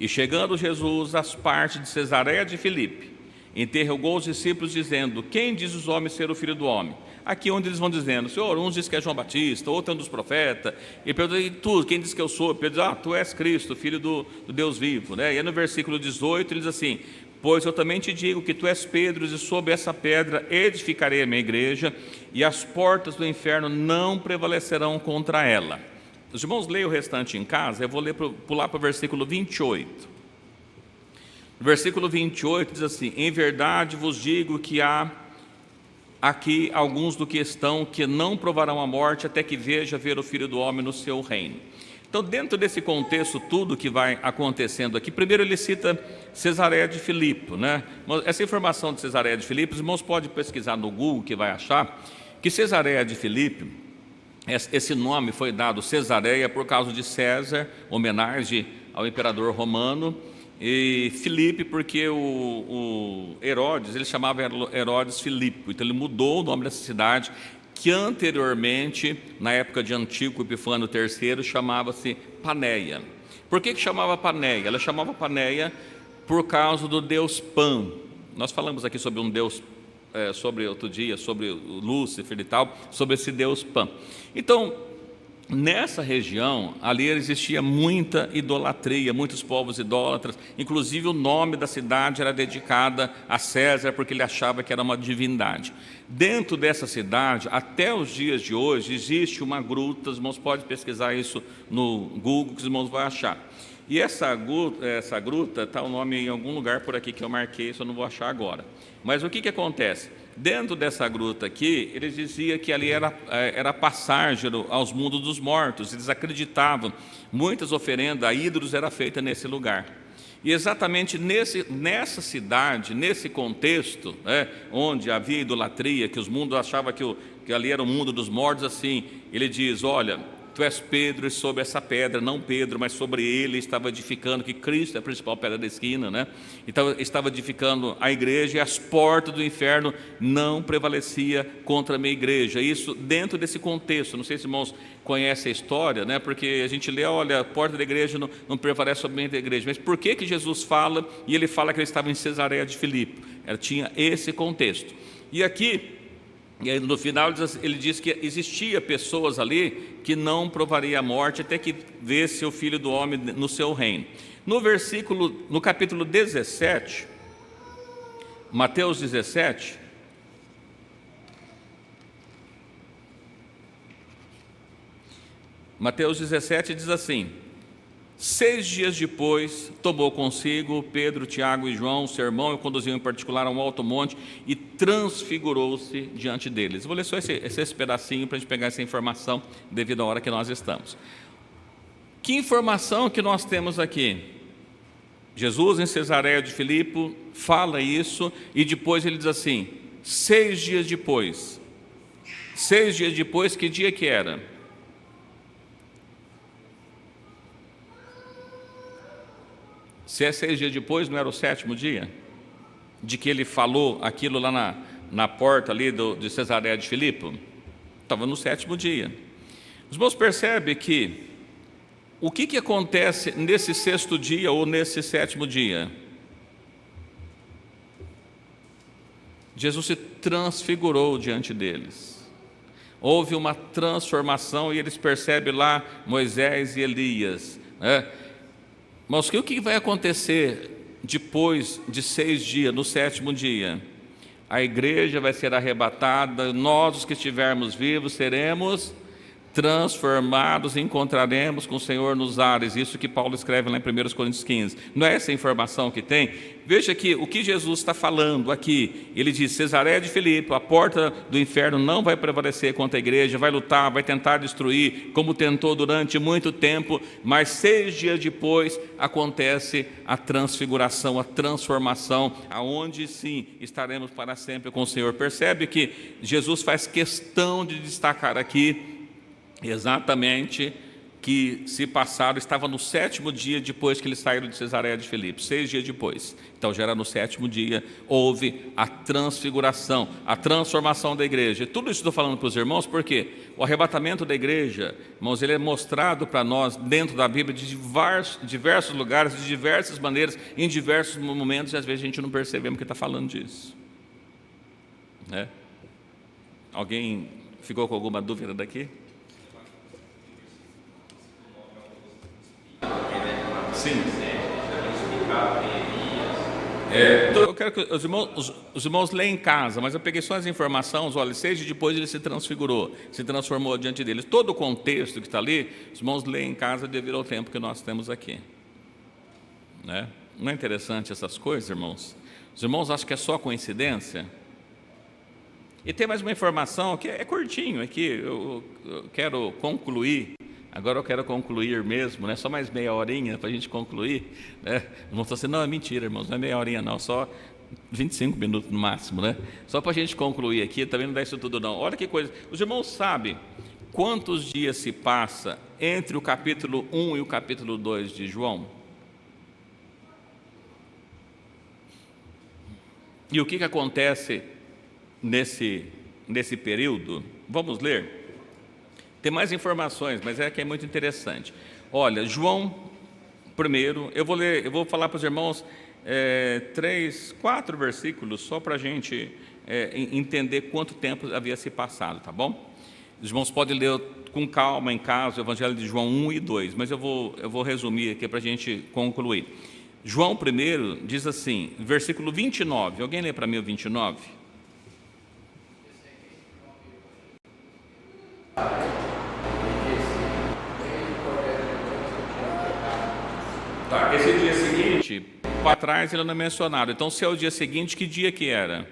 e chegando Jesus às partes de Cesareia de Filipe, interrogou os discípulos dizendo, quem diz os homens ser o Filho do Homem? Aqui onde eles vão dizendo, Senhor, uns diz que é João Batista, outro é um dos profetas, e pergunta, e tu, quem diz que eu sou? Pedro diz, Tu és Cristo, Filho do Deus vivo, né? E aí no versículo 18 ele diz assim, pois eu também te digo que tu és Pedro, e sobre essa pedra edificarei a minha igreja, e as portas do inferno não prevalecerão contra ela. Os irmãos leiam o restante em casa, eu vou pular para o versículo 28. O versículo 28 diz assim, em verdade vos digo que há aqui alguns do que estão que não provarão a morte até que ver o Filho do Homem no seu reino. Então, dentro desse contexto, tudo que vai acontecendo aqui, primeiro ele cita Cesareia de Filipe, né? Essa informação de Cesareia de Filipe, os irmãos podem pesquisar no Google, que vai achar, que Cesareia de Filipe, esse nome foi dado Cesareia por causa de César, homenagem ao imperador romano, e Filipe porque o Herodes, ele chamava Herodes Filipe, então ele mudou o nome dessa cidade, que anteriormente, na época de Antíoco Epifânio III, chamava-se Paneia. Por que chamava Paneia? Ela chamava Paneia por causa do deus Pan. Nós falamos aqui sobre um deus, sobre outro dia, sobre o Lúcifer e tal, sobre esse deus Pan. Então, nessa região, ali existia muita idolatria, muitos povos idólatras, inclusive o nome da cidade era dedicada a César, porque ele achava que era uma divindade. Dentro dessa cidade, até os dias de hoje, existe uma gruta, os irmãos podem pesquisar isso no Google, que os irmãos vão achar. E essa gruta, está o nome em algum lugar por aqui que eu marquei, isso eu não vou achar agora. Mas o que acontece? Dentro dessa gruta aqui, eles diziam que ali era passagem aos mundos dos mortos, eles acreditavam, muitas oferendas a ídolos eram feitas nesse lugar. E exatamente nessa cidade, nesse contexto, onde havia idolatria, que os mundos achavam que ali era o mundo dos mortos, assim, ele diz, olha, tu és Pedro, e sobre essa pedra, não Pedro, mas sobre ele estava edificando, que Cristo é a principal pedra da esquina, né? Então estava edificando a igreja, e as portas do inferno não prevaleciam contra a minha igreja. Isso dentro desse contexto. Não sei se irmãos conhecem a história, né? Porque a gente lê, olha, a porta da igreja não prevalece somente a igreja. Mas por que Jesus fala, e ele fala que ele estava em Cesareia de Filipe? Tinha esse contexto. E aqui, e aí no final ele diz que existia pessoas ali que não provaria a morte até que vesse o Filho do Homem no seu reino. No capítulo 17, Mateus 17, Mateus 17 diz assim: 6 dias depois, tomou consigo Pedro, Tiago e João, seu irmão, e conduziu em particular a um alto monte e transfigurou-se diante deles. Vou ler só esse pedacinho para a gente pegar essa informação devido à hora que nós estamos. Que informação que nós temos aqui? Jesus em Cesareia de Filipe fala isso e depois ele diz assim, 6 dias depois. 6 dias depois, que dia que era? Se é 6 dias depois, não era o 7º dia? De que ele falou aquilo lá na porta ali de Cesareia de Filipe? Estava no 7º dia. Os irmãos percebem que o que acontece nesse 6º dia ou nesse 7º dia? Jesus se transfigurou diante deles. Houve uma transformação e eles percebem lá Moisés e Elias, né? Mas o que vai acontecer depois de 6 dias, no 7º dia? A igreja vai ser arrebatada, nós os que estivermos vivos seremos transformados e encontraremos com o Senhor nos ares. Isso que Paulo escreve lá em 1 Coríntios 15. Não é essa a informação que tem? Veja que o que Jesus está falando aqui, ele diz, Cesareia de Filipe, a porta do inferno não vai prevalecer contra a igreja, vai lutar, vai tentar destruir, como tentou durante muito tempo, mas 6 dias depois acontece a transfiguração, a transformação, aonde sim estaremos para sempre com o Senhor. Percebe que Jesus faz questão de destacar aqui exatamente que se passaram, estava no 7º dia depois que eles saíram de Cesareia de Filipe, 6 dias depois. Então já era no 7º dia, houve a transfiguração, a transformação da igreja. E tudo isso estou falando para os irmãos, porque o arrebatamento da igreja, irmãos, ele é mostrado para nós dentro da Bíblia de diversos lugares, de diversas maneiras, em diversos momentos, e às vezes a gente não percebemos que está falando disso, né? Alguém ficou com alguma dúvida daqui? Sim. Então eu quero que os irmãos leiam em casa, mas eu peguei só as informações. Olha, 6 dias depois ele se transfigurou, se transformou diante deles. Todo o contexto que está ali, os irmãos leem em casa devido ao tempo que nós temos aqui, né? Não é interessante essas coisas, irmãos? Os irmãos acham que é só coincidência? E tem mais uma informação que é curtinho aqui, eu quero concluir. Agora eu quero concluir mesmo, né? Só mais meia horinha para a gente concluir, né? Os irmãos estão assim, não, é mentira, irmãos, não é meia horinha não, só 25 minutos no máximo, né? Só para a gente concluir aqui, também não dá isso tudo não. Olha que coisa, os irmãos sabem quantos dias se passa entre o capítulo 1 e o capítulo 2 de João? E o que acontece nesse período? Vamos ler? Tem mais informações, mas é que é muito interessante. Olha, João, primeiro, eu vou falar para os irmãos 4 versículos, só para a gente entender quanto tempo havia se passado, tá bom? Os irmãos podem ler com calma em casa o Evangelho de João 1 e 2, mas eu vou resumir aqui para a gente concluir. João primeiro diz assim, versículo 29, alguém lê para mim o 29? Tá, esse dia seguinte, para trás ele não é mencionado. Então, se é o dia seguinte, que dia que era?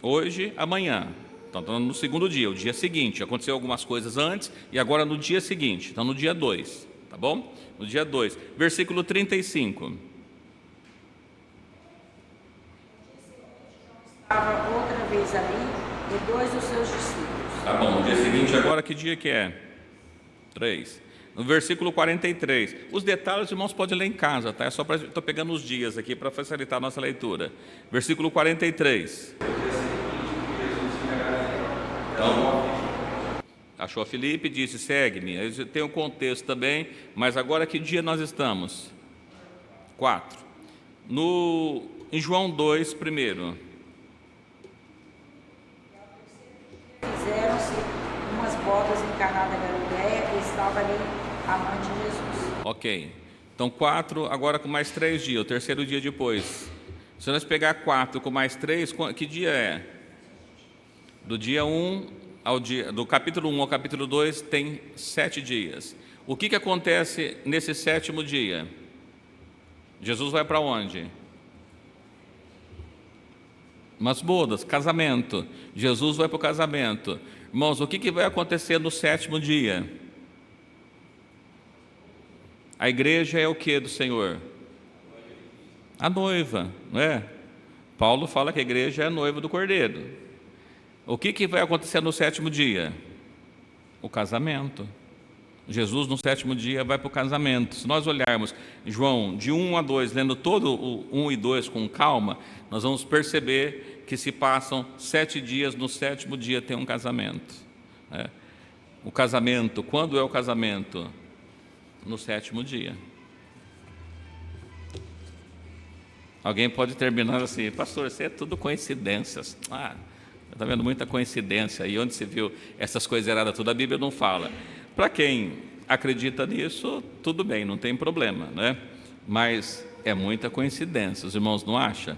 Hoje, amanhã. Então, no segundo dia, o dia seguinte. Aconteceu algumas coisas antes e agora no dia seguinte. Então, no dia 2, tá bom? No dia 2. Versículo 35. Estava outra vez ali e 2 dos seus discípulos. Tá bom, no dia seguinte agora que dia que é? 3. No versículo 43. Os detalhes, irmãos, podem ler em casa, tá? É só para... Estou pegando os dias aqui para facilitar a nossa leitura. Versículo 43. Então, achou Filipe, disse, segue-me. Tem um contexto também, mas agora que dia nós estamos? 4. Em João 2, primeiro. Fizeram-se umas bodas em Caná da Galileia e estava ali a mãe de Jesus. Ok. Então 4, agora com mais 3 dias, o terceiro dia depois. Se nós pegar 4 com mais 3, que dia é? Do dia 1 ao dia, do capítulo 1 ao capítulo 2 tem 7 dias. O que acontece nesse 7º dia? Jesus vai para onde? Umas bodas, casamento. Jesus vai para o casamento. Irmãos, o que vai acontecer no 7º dia? A igreja é o que do Senhor? A noiva, não é? Paulo fala que a igreja é a noiva do Cordeiro. O que vai acontecer no 7º dia? O casamento. Jesus no 7º dia vai para o casamento. Se nós olharmos João de 1 a 2, lendo todo o 1 e 2 com calma, nós vamos perceber que se passam 7 dias, no 7º dia tem um casamento. O casamento, quando é o casamento? No 7º dia. Alguém pode terminar assim, pastor, isso é tudo coincidências. Está vendo muita coincidência, e onde se viu essas coisas erradas, tudo a Bíblia não fala. Para quem acredita nisso, tudo bem, não tem problema, né? Mas é muita coincidência, os irmãos não acham?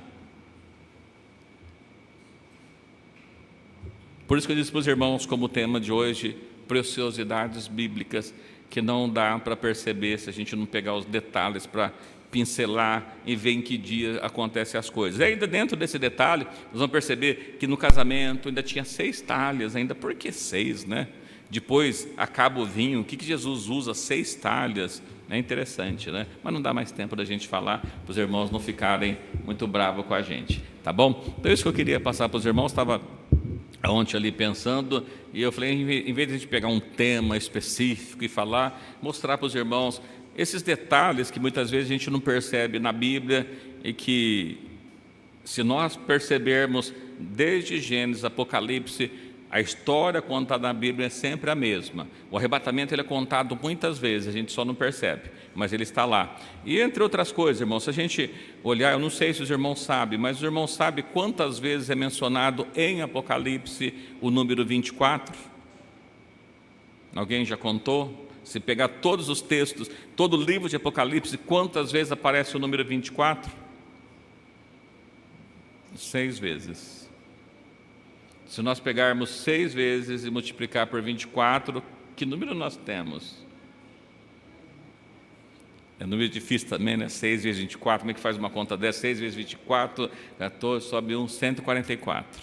Por isso que eu disse para os irmãos, como tema de hoje, preciosidades bíblicas, que não dá para perceber se a gente não pegar os detalhes para pincelar e ver em que dia acontecem as coisas. E ainda dentro desse detalhe, nós vamos perceber que no casamento ainda tinha 6 talhas, ainda por que 6, né? Depois acaba o vinho, o que Jesus usa 6 talhas? É interessante, né? Mas não dá mais tempo da gente falar, para os irmãos não ficarem muito bravos com a gente, tá bom? Então isso que eu queria passar para os irmãos, estava ontem ali pensando, e eu falei, em vez de a gente pegar um tema específico e falar, mostrar para os irmãos esses detalhes que muitas vezes a gente não percebe na Bíblia, e que se nós percebermos desde Gênesis, Apocalipse, a história contada na Bíblia é sempre a mesma. O arrebatamento ele é contado muitas vezes, a gente só não percebe, mas ele está lá. E entre outras coisas, irmãos, se a gente olhar, eu não sei se os irmãos sabem, mas os irmãos sabem quantas vezes é mencionado em Apocalipse o número 24? Alguém já contou? Se pegar todos os textos, todo o livro de Apocalipse, quantas vezes aparece o número 24? 6 vezes. Se nós pegarmos 6 vezes e multiplicar por 24, que número nós temos? É um número difícil também, né? 6 vezes 24, como é que faz uma conta dessa? 6 vezes 24, 14, sobe 1, 144.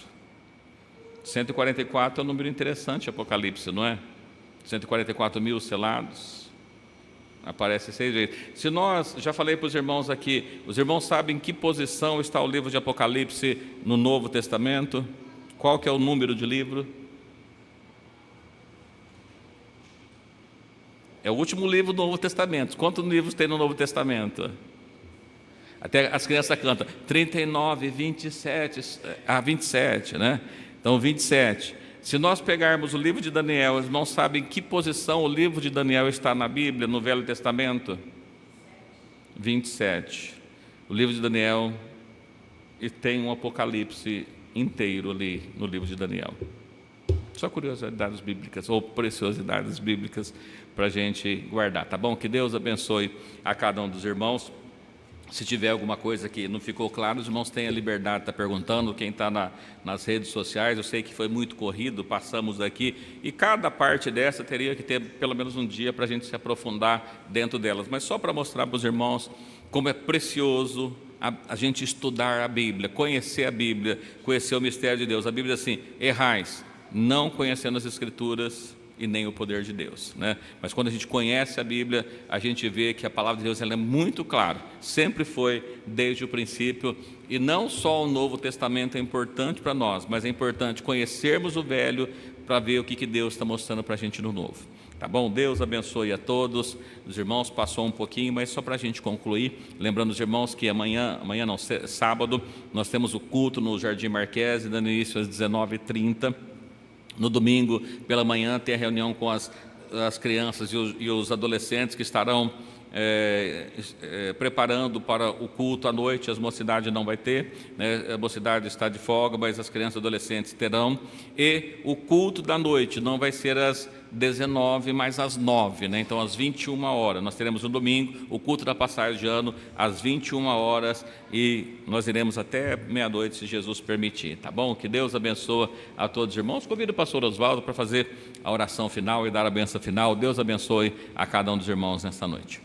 144 é um número interessante, Apocalipse, não é? 144 mil selados, aparece 6 vezes. Se nós, já falei para os irmãos aqui, os irmãos sabem em que posição está o livro de Apocalipse no Novo Testamento? Qual que é o número de livro? É o último livro do Novo Testamento. Quantos livros tem no Novo Testamento? Até as crianças cantam 39, 27, 27, né? Então 27. Se nós pegarmos o livro de Daniel, os irmãos sabem em que posição o livro de Daniel está na Bíblia, no Velho Testamento? 27. O livro de Daniel, e tem um Apocalipse inteiro ali no livro de Daniel. Só curiosidades bíblicas, ou preciosidades bíblicas, para a gente guardar, tá bom? Que Deus abençoe a cada um dos irmãos. Se tiver alguma coisa que não ficou claro, os irmãos têm a liberdade de estar perguntando, quem está nas redes sociais, eu sei que foi muito corrido, passamos aqui, e cada parte dessa teria que ter pelo menos um dia para a gente se aprofundar dentro delas, mas só para mostrar para os irmãos como é precioso a gente estudar a Bíblia, conhecer a Bíblia, conhecer o mistério de Deus. A Bíblia diz assim, errais, não conhecendo as Escrituras e nem o poder de Deus, né? Mas quando a gente conhece a Bíblia, a gente vê que a palavra de Deus ela é muito clara, sempre foi desde o princípio, e não só o Novo Testamento é importante para nós, mas é importante conhecermos o Velho para ver o que Deus está mostrando para a gente no novo. Tá bom? Deus abençoe a todos. Os irmãos, passou um pouquinho, mas só para a gente concluir, lembrando os irmãos que amanhã não, sábado, nós temos o culto no Jardim Marquese, dando início às 19h30. No domingo, pela manhã, tem a reunião com as crianças e os adolescentes que estarão preparando para o culto à noite. As mocidades não vai ter, né? A mocidade está de folga, mas as crianças e adolescentes terão. E o culto da noite não vai ser às 19, mas às 9, né? Então às 21 horas. Nós teremos no domingo o culto da passagem de ano às 21 horas e nós iremos até meia-noite, se Jesus permitir, tá bom? Que Deus abençoe a todos os irmãos. Convido o pastor Oswaldo para fazer a oração final e dar a benção final. Deus abençoe a cada um dos irmãos nesta noite.